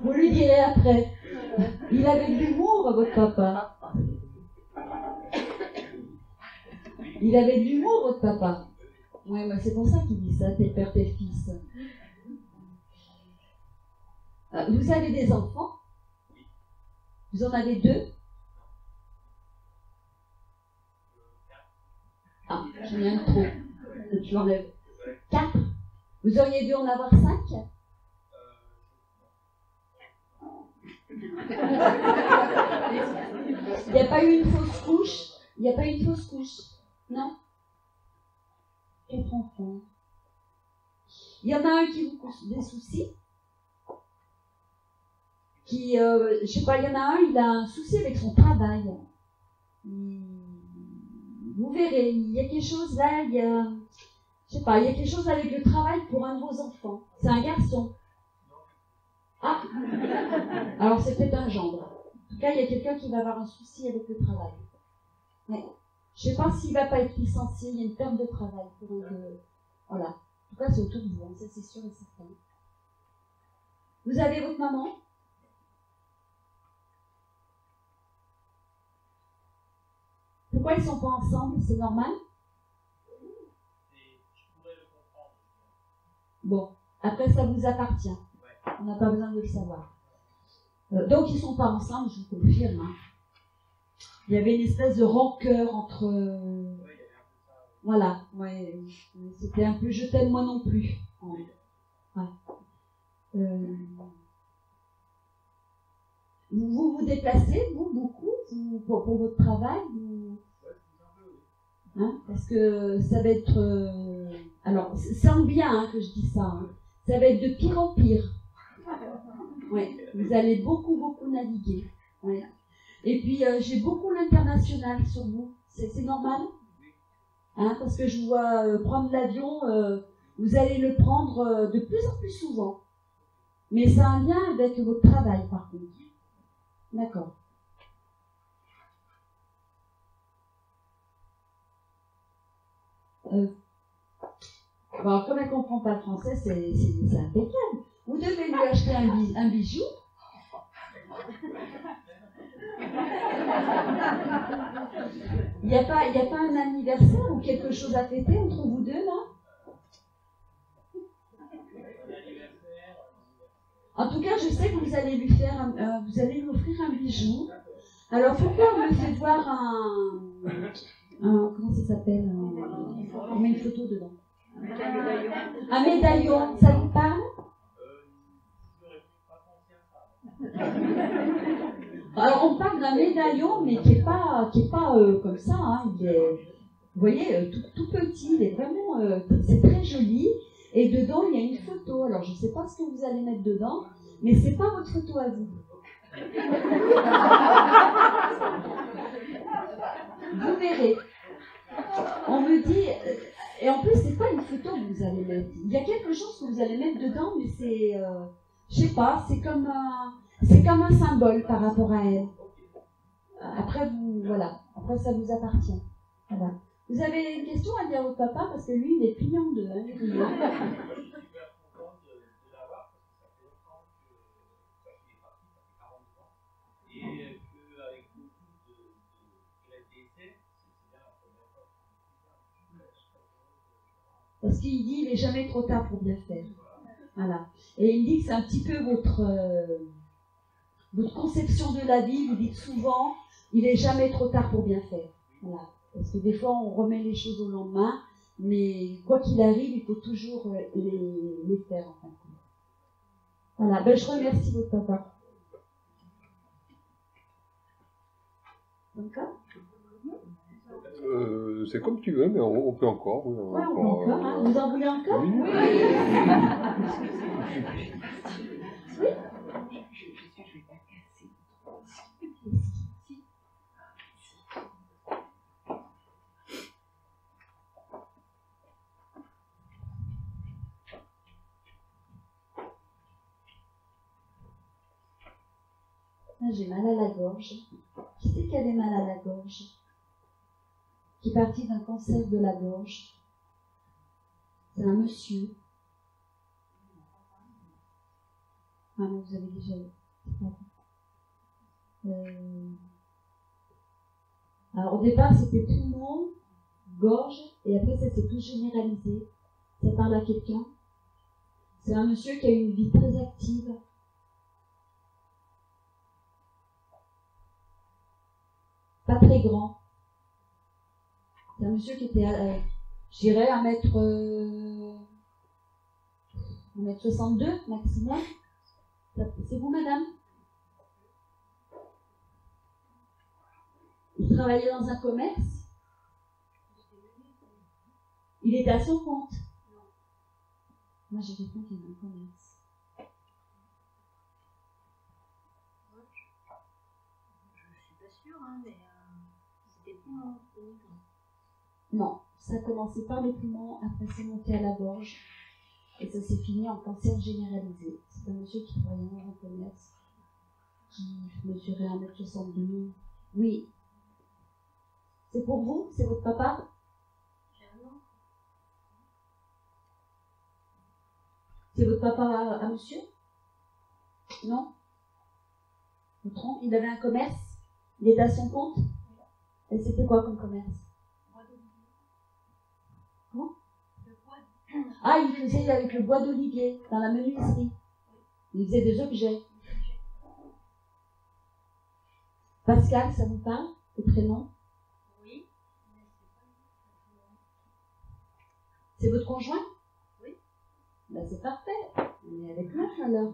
Vous lui direz après. Il avait de l'humour, votre papa. Il avait de l'humour, votre papa. Ouais, bah c'est pour ça qu'il dit ça, tes pères, tes fils. Vous avez des enfants? Vous en avez 2? Ah, j'en ai un trop. Je l'enlève. 4? Vous auriez dû en avoir 5? Il n'y a pas eu une fausse couche? Il n'y a pas eu une fausse couche? Non? 4 enfants. Il y en a un qui vous cause des soucis? Je sais pas, il y en a un, il a un souci avec son travail. Vous verrez, il y a quelque chose là, je sais pas, il y a quelque chose avec le travail pour un de vos enfants. C'est un garçon. Ah! Alors c'est peut-être un gendre. En tout cas, il y a quelqu'un qui va avoir un souci avec le travail. Ouais. Je ne sais pas s'il ne va pas être licencié, il y a une perte de travail. Voilà. En tout cas, c'est autour de vous, hein, ça c'est sûr et certain. Vous avez votre maman? Pourquoi ils ne sont pas ensemble? C'est normal? Je pourrais le comprendre. Bon, après ça vous appartient. On n'a pas besoin de le savoir. Donc ils ne sont pas ensemble, je vous confirme. Hein. Il y avait une espèce de rancœur entre... Voilà, ouais, c'était un peu je t'aime moi non plus. Ouais. Vous vous déplacez, vous, beaucoup, pour votre travail hein, parce que ça va être... alors, c'est en bien hein, que je dis ça. Hein. Ça va être de pire en pire. Ouais, vous allez beaucoup naviguer. Ouais. Et puis, j'ai beaucoup l'international sur vous. C'est normal hein, parce que je vous vois prendre l'avion, vous allez le prendre de plus en plus souvent. Mais ça a un lien avec votre travail, par contre. D'accord. Bon, comme elle ne comprend pas le français, c'est impeccable. Vous devez lui acheter un bijou. Il n'y a pas un anniversaire ou quelque chose à fêter entre vous deux, là? En tout cas, je sais que vous allez lui faire, vous allez lui offrir un bijou. Alors, pourquoi on me fait voir comment ça s'appelle? On met une photo dedans. Un médaillon, ça vous parle? Alors on parle d'un médaillon, mais qui est pas comme ça. Hein. Il est, vous voyez, tout petit. Il est vraiment, c'est très joli. Et dedans il y a une photo. Alors je ne sais pas ce que vous allez mettre dedans, mais c'est pas votre photo à vous. Vous verrez. On me dit, et en plus c'est pas une photo que vous allez mettre. Il y a quelque chose que vous allez mettre dedans, mais c'est, je sais pas, c'est comme un symbole par rapport à elle. Après après ça vous appartient. Voilà. Vous avez une question à dire au papa parce que lui il est plié en deux. Hein, parce qu'il dit il n'est jamais trop tard pour bien faire. Voilà. Et il dit que c'est un petit peu votre conception de la vie. Vous dites souvent il n'est jamais trop tard pour bien faire. Voilà. Parce que des fois on remet les choses au lendemain, mais quoi qu'il arrive, il faut toujours les faire en fin de compte. Voilà, ben, je remercie votre papa. D'accord? C'est comme tu veux, mais on peut encore. Oui, Ouais, on peut encore. Hein. Vous en voulez encore? Oui. Oui. Là, j'ai mal à la gorge. Qui c'est qui avait mal à la gorge? Qui est parti d'un cancer de la gorge. C'est un monsieur. Ah non, vous avez déjà eu. Alors au départ, c'était poumon, gorge, et après ça s'est tout généralisé. Ça parle à quelqu'un. C'est un monsieur qui a eu une vie très active. Pas très grand. C'est un monsieur qui était, je dirais, 1m62 maximum. C'est vous, madame? Il travaillait dans un commerce. Il était à son compte. Moi, j'ai quelqu'un qui a un commerce. Je suis pas sûre, hein, mais c'était poumon uniquement. Non, ça a commencé par les poumons, après c'est monté à la gorge, et ça s'est fini en cancer généralisé. C'est un monsieur qui travaillait dans un commerce, qui mesurait 1m62. Oui. C'est pour vous? C'est votre papa? C'est votre papa à monsieur? Non? Votre oncle, il avait un commerce? Il était à son compte? Et c'était quoi comme commerce? Comment? Ah, il faisait avec le bois d'olivier, dans la menuiserie. Il faisait des objets. Pascal, ça vous parle? Le prénom? Oui. C'est votre conjoint? Oui. Ben, c'est parfait. On est avec l'autre alors.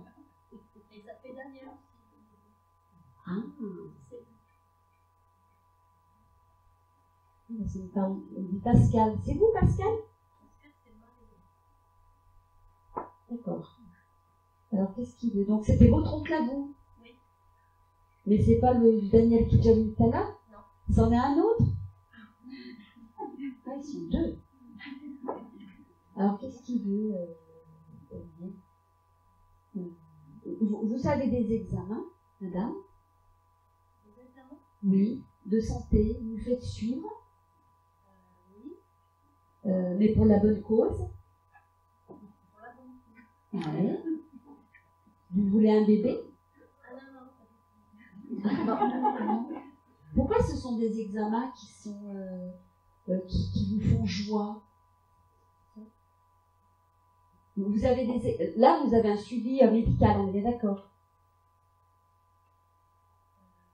Et ça fait Daniel aussi. Ah. On dit Pascal. C'est vous, Pascal? Pascal, c'est le mari. D'accord. Alors, qu'est-ce qu'il veut? Donc, c'était votre oncle à vous? Oui. Mais c'est pas le Daniel qui déjà vu tout à l'heure? Non. C'en est un autre? Ah, ils sont deux. Alors, qu'est-ce qu'il veut? Vous savez des examens, madame? Des examens? Oui. De santé, vous faites suivre? Oui. Mais pour la bonne cause? Pour la bonne cause. Ouais. Vous voulez un bébé? Ah non. Pourquoi ce sont des examens qui sont qui vous font joie? Vous avez là, vous avez un suivi médical, on est d'accord?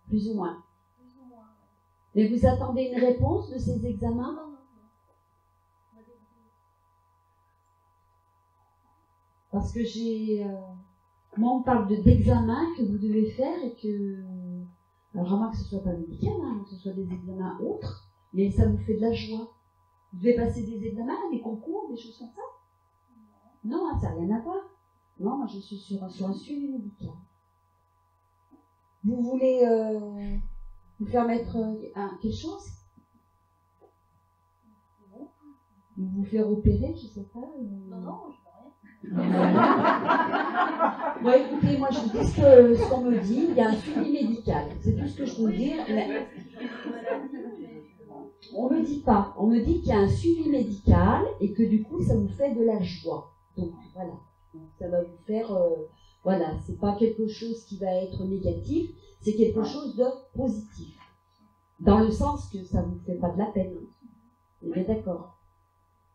Plus ou moins. Plus ou moins. Mais vous attendez une réponse de ces examens? Non. Parce que moi, on parle d'examens que vous devez faire et que, alors vraiment que ce soit pas médical, que ce soit des examens autres, mais ça vous fait de la joie. Vous devez passer des examens, des concours, des choses comme ça? Non, ça n'a rien à voir. Non, moi je suis sur un suivi médical. Vous voulez vous faire mettre quelque chose? Non. Vous faire opérer, je sais pas. Non, je veux rien. Bon, écoutez, moi je vous dis ce qu'on me dit, il y a un suivi médical. C'est tout ce que je peux vous dire. Mais on me dit pas. On me dit qu'il y a un suivi médical et que du coup ça vous fait de la joie. Donc voilà. Donc, ça va vous faire. Voilà, c'est pas quelque chose qui va être négatif, c'est quelque chose de positif. Dans le sens que ça vous fait pas de la peine. Vous êtes d'accord?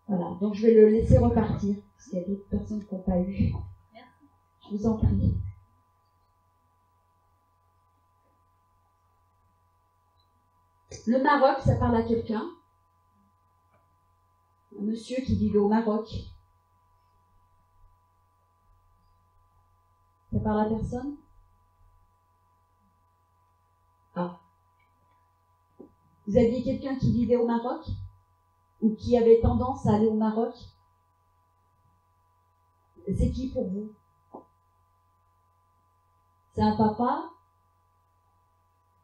Voilà, donc je vais le laisser repartir, parce qu'il y a d'autres personnes qui n'ont pas eu. Je vous en prie. Le Maroc, ça parle à quelqu'un? Un monsieur qui vivait au Maroc. Ça parle à personne? Ah. Vous aviez quelqu'un qui vivait au Maroc? Ou qui avait tendance à aller au Maroc? C'est qui pour vous? C'est un papa?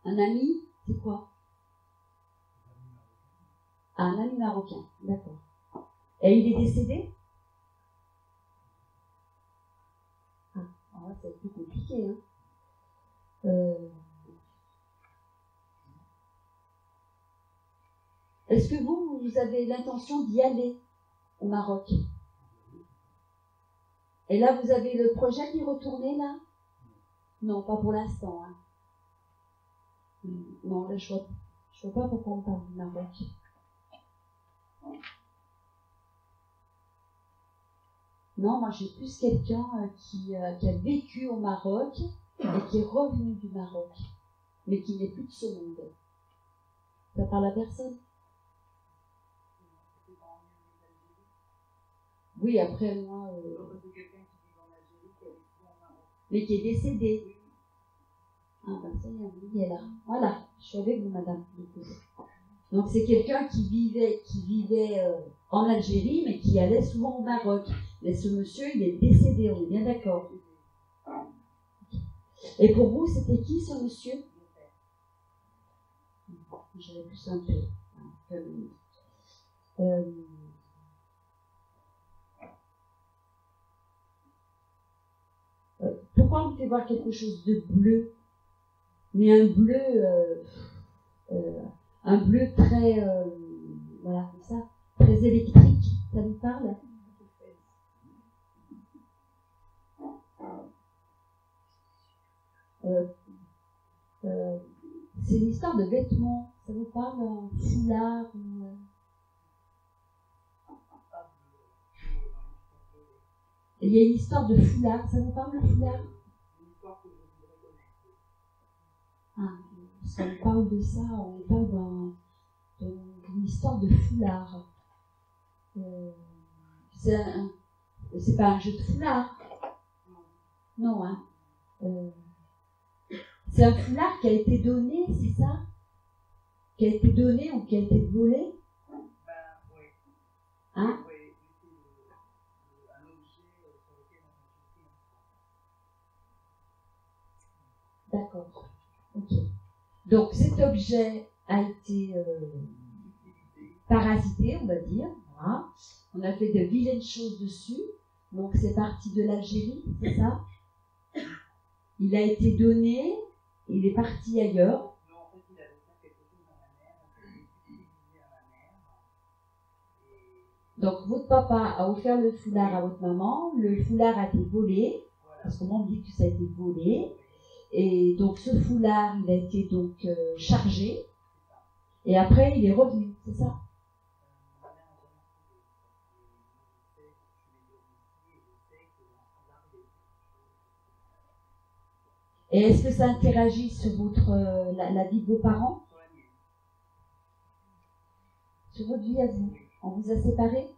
Un ami? C'est quoi? Ah, un ami marocain, d'accord. Et il est décédé? Ah, alors là, ça va être plus compliqué, hein. Est-ce que vous avez l'intention d'y aller au Maroc? Et là, vous avez le projet d'y retourner, là? Non, pas pour l'instant, hein. Non, là, je vois pas pourquoi on parle du Maroc. Non, moi, j'ai plus quelqu'un qui a vécu au Maroc et qui est revenu du Maroc, mais qui n'est plus de ce monde. Ça parle à personne? Oui, après, moi... mais qui est décédé. Ah, ben ça y est, il est là. Voilà, je suis avec vous, madame. Donc, c'est quelqu'un qui vivait en Algérie, mais qui allait souvent au Maroc. Mais ce monsieur, il est décédé, on est bien d'accord. Et pour vous, c'était qui, ce monsieur? J'avais plus un peu. Pourquoi on me fait voir quelque chose de bleu? Mais un bleu très, voilà, comme ça, très électrique, ça vous parle? C'est une histoire de vêtements, ça vous parle? Un foulard ou... Il y a une histoire de foulard, ça vous parle, le foulard? Ah, parce qu'on parle de ça, on parle d'une histoire de foulard. C'est pas un jeu de foulard. Non, hein. C'est un foulard qui a été donné, c'est ça? Qui a été donné ou qui a été volé? Hein? D'accord. Ok. Donc cet objet a été parasité, on va dire. Voilà. On a fait de vilaines choses dessus. Donc c'est parti de l'Algérie, c'est ça? Il a été donné, il est parti ailleurs. Donc votre papa a offert le foulard à votre maman, le foulard a été volé, parce que moi on me dit que ça a été volé. Et donc ce foulard, il a été donc chargé, et après il est revenu, c'est ça? Et est-ce que ça interagit sur la vie de vos parents? Sur votre vie à vous? On vous a séparés?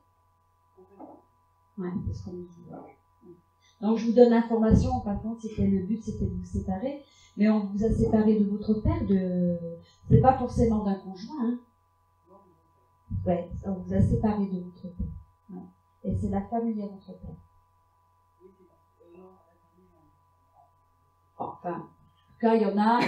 Ouais, c'est ce qu'on me dit. Donc je vous donne l'information, par contre, le but c'était de vous séparer, mais on vous a séparé de votre père, c'est pas forcément d'un conjoint, hein. Ouais, on vous a séparé de votre père. Ouais. Et c'est la famille à votre père. Enfin, en tout cas, il y en a,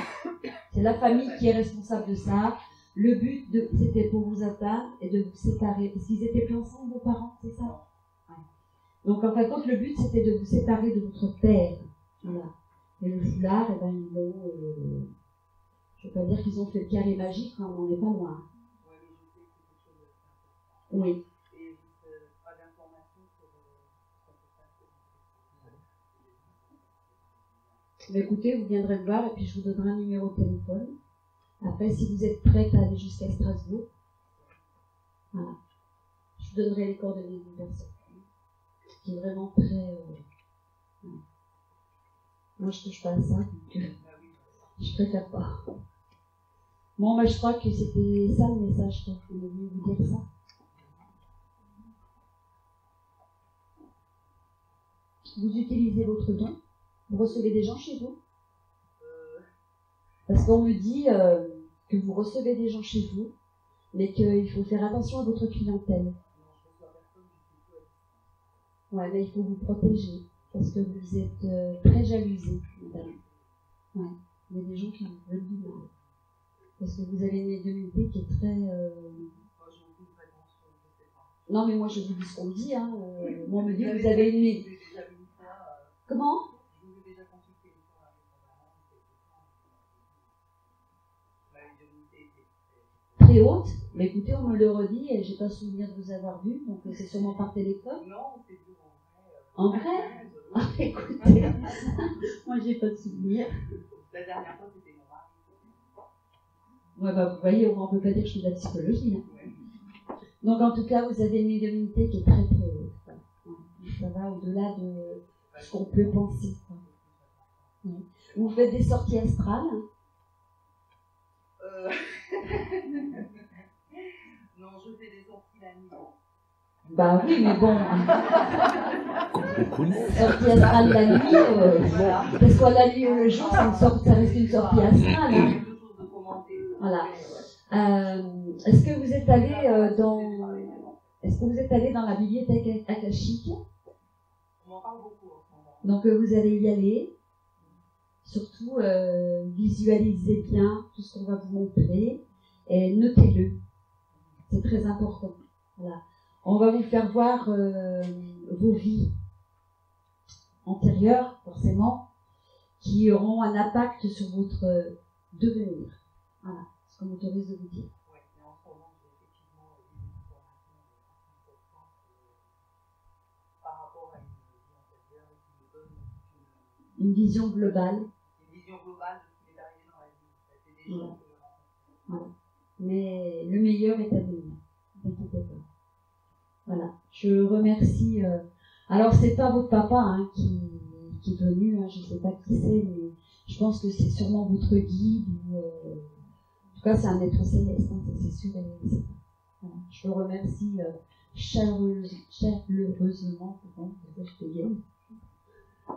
c'est la famille qui est responsable de ça. Le but, c'était pour vous atteindre et de vous séparer, parce qu'ils étaient plus ensemble, vos parents, c'est ça? Ouais. Donc, en fin de compte, le but, c'était de vous séparer de votre père. Voilà. Et le foulard, eh ben, ils l'ont... je ne veux pas dire qu'ils ont fait le carré magique, hein, on n'en est pas loin. Oui. Mais écoutez, vous viendrez me voir et puis je vous donnerai un numéro de téléphone. Après, si vous êtes prête à aller jusqu'à Strasbourg, voilà. Je vous donnerai les coordonnées d'une personne qui est vraiment très... voilà. Moi, je ne touche pas à ça, donc je préfère pas. Bon, moi, je crois que c'était ça le message que je voulais vous dire ça. Vous utilisez votre don. Vous recevez des gens chez vous? Parce qu'on me dit que vous recevez des gens chez vous, mais qu'il faut faire attention à votre clientèle. Ouais, mais il faut vous protéger, parce que vous êtes très jalousée, madame. Ouais, il y a des gens qui veulent du mal. Parce que vous avez une médiumnité qui est très... Non, mais moi je vous dis ce qu'on me dit, hein. Moi on me dit que vous avez une médiumnité. Comment? Très haute, mais écoutez, on me le redit et j'ai pas souvenir de vous avoir vu, donc c'est sûrement par téléphone. Non, c'est dur en vrai. En vrai? Ah, écoutez, moi j'ai pas de souvenir. La dernière fois, c'était mon mari. Ouais, bah vous voyez, on peut pas dire que je fais de la psychologie. Hein. Donc en tout cas, vous avez une médiumnité qui est très très haute. Ouais. Ça va au-delà de ce qu'on peut penser. Ouais. Vous faites des sorties astrales? Non, je fais des sorties la nuit. Bah oui, mais bon. Sortie astrale la nuit, que ce soit la nuit ou le jour, ça reste une sortie astrale. Hein. Voilà. Est-ce que vous êtes allé dans la bibliothèque akashique? On m'en parle beaucoup en ce moment. Donc vous allez y aller. Surtout, visualisez bien tout ce qu'on va vous montrer et notez-le. C'est très important. Voilà. On va vous faire voir vos vies antérieures, forcément, qui auront un impact sur votre devenir. Voilà, ce qu'on m'autorise de vous dire. Oui, mais en ce moment, j'ai effectivement eu une information importante par rapport à une vie antérieure qui me donne une vision globale. Une vision globale de ce qui est arrivé dans la vie. C'est des gens que je rencontre. Voilà. Mais le meilleur est à venir. Ne vous inquiétez pas. Voilà. Je remercie. Alors, c'est pas votre papa hein, qui est venu, hein, je sais pas qui c'est, mais je pense que c'est sûrement votre guide. Ou, en tout cas, c'est un être céleste, hein, c'est sûr et certain. Voilà. Je vous remercie chaleureusement. Pardon, je dégaine.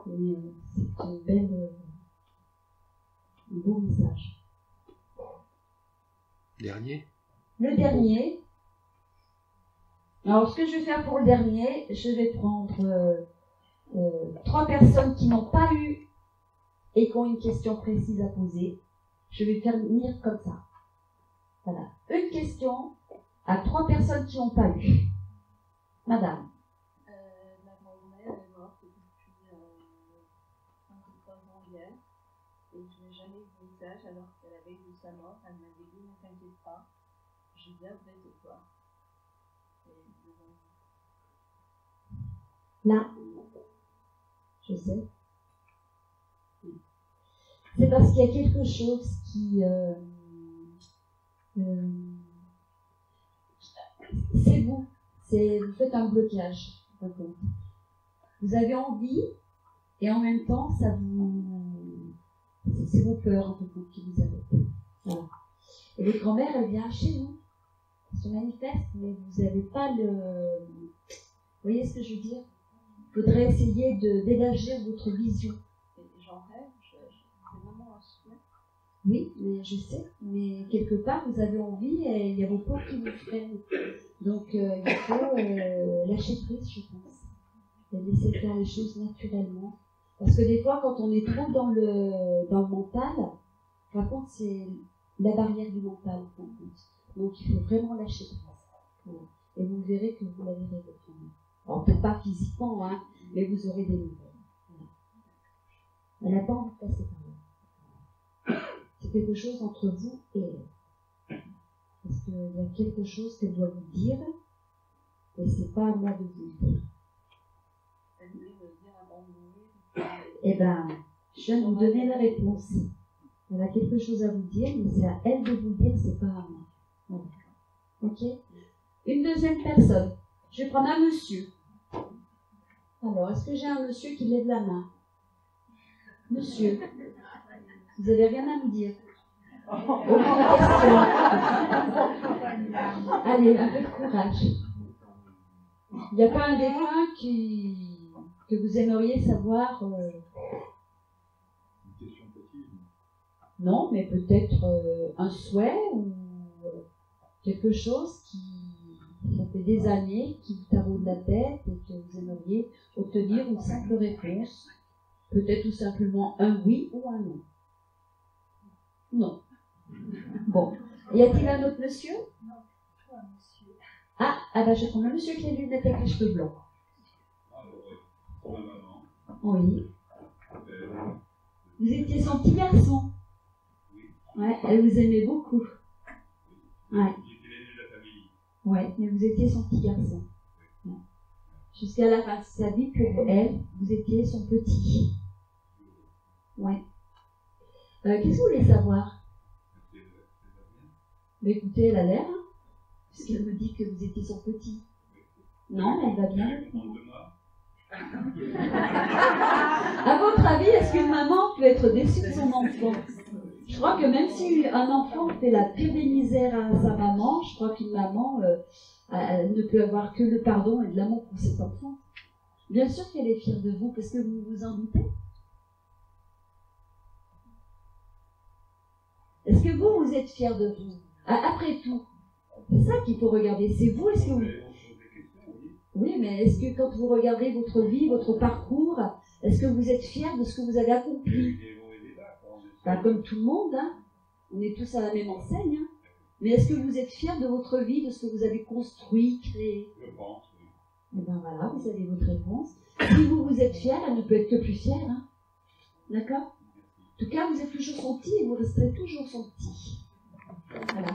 Mais c'est un beau message. Dernier. Le dernier. Alors, ce que je vais faire pour le dernier, je vais prendre 3 personnes qui n'ont pas eu et qui ont une question précise à poser. Je vais faire venir comme ça. Voilà. Une question à 3 personnes qui n'ont pas eu. Madame. Ma grand-mère est morte depuis 5 ou 3 ans hier. Et je n'ai jamais eu de message alors qu'elle avait eu sa mort. Elle m'a dit ne t'inquiète pas, je viendrai te voir. Là, je sais. C'est parce qu'il y a quelque chose qui... c'est vous. Vous faites un blocage. Vous avez envie et en même temps, ça vous... C'est vos peurs en tout cas qui vous arrêtent. Voilà. Et votre grand-mère, elle vient chez vous. Elle se manifeste, mais vous n'avez pas le... Vous voyez ce que je veux dire? Il faudrait essayer d'élargir votre vision. J'en rêve, c'est vraiment un souhait. Oui, mais je sais. Mais quelque part, vous avez envie et il y a vos peurs qui vous freinent. Donc, il faut lâcher prise, je pense. Et laisser faire les choses naturellement. Parce que des fois, quand on est trop dans le mental, par contre, c'est la barrière du mental. Donc, il faut vraiment lâcher prise. Voilà. Et vous verrez que vous l'avez réglé. Alors, peut-être pas physiquement, hein, mais vous aurez des nouvelles. Voilà. Elle n'a pas envie de passer par là. C'est quelque chose entre vous et elle. Parce qu'il y a quelque chose qu'elle doit vous dire, et c'est pas à moi de vous le dire. Elle voulait me dire avant de mourir. Eh bien, je viens de vous donner la réponse. Elle a quelque chose à vous dire, mais c'est à elle de vous le dire, c'est pas à moi. Voilà. Ok? Une deuxième personne. Je vais prendre un monsieur. Alors, est-ce que j'ai un monsieur qui lève la main? Monsieur, vous n'avez rien à me dire? Aucune question. Allez, un peu de courage. Il n'y a pas un défunt que vous aimeriez savoir Non, mais peut-être un souhait ou quelque chose qui, ça fait des années, qui vous taraude la tête et que vous aimeriez obtenir une simple réponse. Peut-être tout simplement un oui ou un non. Non. Bon. Y a-t-il un autre monsieur? Non, toi, monsieur. Ah, bah je prends un monsieur qui a les lunettes avec les cheveux blancs. Pour ma maman. Oui. Vous étiez son petit garçon. Ouais, elle vous aimait beaucoup. Ouais. Il était l'aîné de la famille. Ouais, mais vous étiez son petit garçon. Ouais. Jusqu'à la fin de sa vie, pour elle, vous étiez son petit. Ouais. Qu'est-ce que vous voulez savoir? Mais écoutez, elle a l'air, hein, puisqu'elle me dit que vous étiez son petit. Non, mais elle va bien. À votre avis, est-ce qu'une maman peut être déçue de son enfant? Je crois que même si un enfant fait la pire des misères à sa maman, je crois qu'une maman elle ne peut avoir que le pardon et de l'amour pour cet enfant. Bien sûr qu'elle est fière de vous, parce que vous vous en doutez. Est-ce que vous, vous êtes fier de vous? Après tout, c'est ça qu'il faut regarder. C'est vous, est-ce que vous... Oui, mais est-ce que quand vous regardez votre vie, votre parcours, est-ce que vous êtes fier de ce que vous avez accompli? Pas comme tout le monde, hein. On est tous à la même enseigne. Hein. Mais est-ce que vous êtes fier de votre vie, de ce que vous avez construit, créé? Je pense, oui. Et bien voilà, vous avez votre réponse. Si vous êtes fier, elle ne peut être que plus fière. Hein. D'accord? En tout cas, vous êtes toujours son petit et vous resterez toujours son petit. Voilà.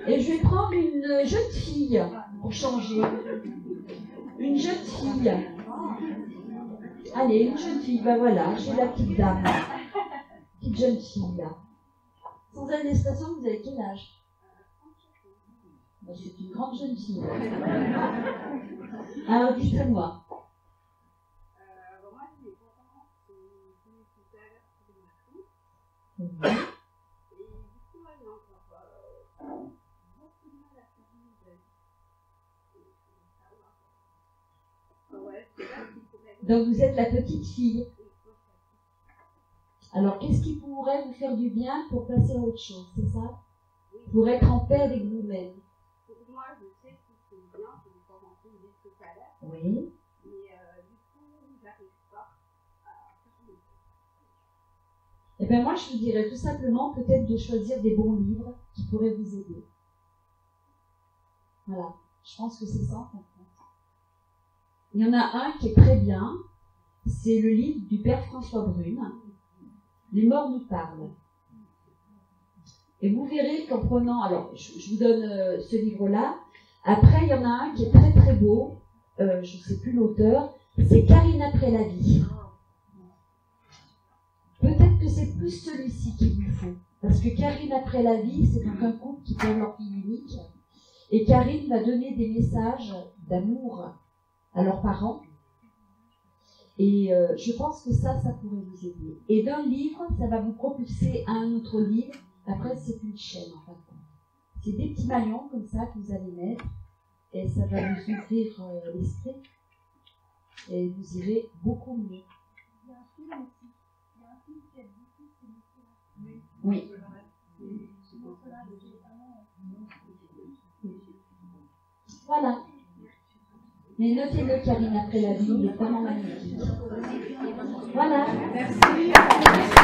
Et je vais prendre une jeune fille pour changer. Une jeune fille. Allez, une jeune fille, ben voilà, j'ai la petite dame. Petite jeune fille là. Sans indiscrétion, vous avez quel âge? Ben, c'est une grande jeune fille. Alors dites-moi. Moi, j'ai 4 ans, c'est tout à l'heure, c'est ma fille. Et du coup, elle a encore beaucoup de mal à faire une nouvelle. Ouais, c'est là qu'il faut mettre. Donc vous êtes la petite fille. Alors qu'est-ce qui pourrait vous faire du bien pour passer à autre chose, c'est ça? Pour être en paix avec vous-même. Pour moi, je sais que c'est bien, je vais commencer tout à l'heure. Oui. Mais du coup, j'arrive pas à faire une nouvelle. Eh bien moi je vous dirais tout simplement peut-être de choisir des bons livres qui pourraient vous aider. Voilà. Je pense que c'est ça en fait. Il y en a un qui est très bien, c'est le livre du père François Brune, Les morts nous parlent. Et vous verrez qu'en prenant, alors je vous donne ce livre-là, après il y en a un qui est très très beau, je ne sais plus l'auteur, c'est Karine après la vie. Peut-être que c'est plus celui-ci qu'il vous faut, parce que Karine après la vie, c'est donc un couple qui perd leur fille unique, et Karine va donner des messages d'amour à leurs parents. Et je pense que ça pourrait vous aider. Et d'un livre, ça va vous propulser à un autre livre. Après, c'est une chaîne, en fait. C'est des petits maillons comme ça que vous allez mettre. Et ça va vous ouvrir l'esprit. Et vous irez beaucoup mieux. Il y a un film aussi. Il y a un film qui a beaucoup, c'est Nicolas. Oui. Voilà. Mais notez-le, Karine, après la vie, il est vraiment magnifique. Voilà. Merci.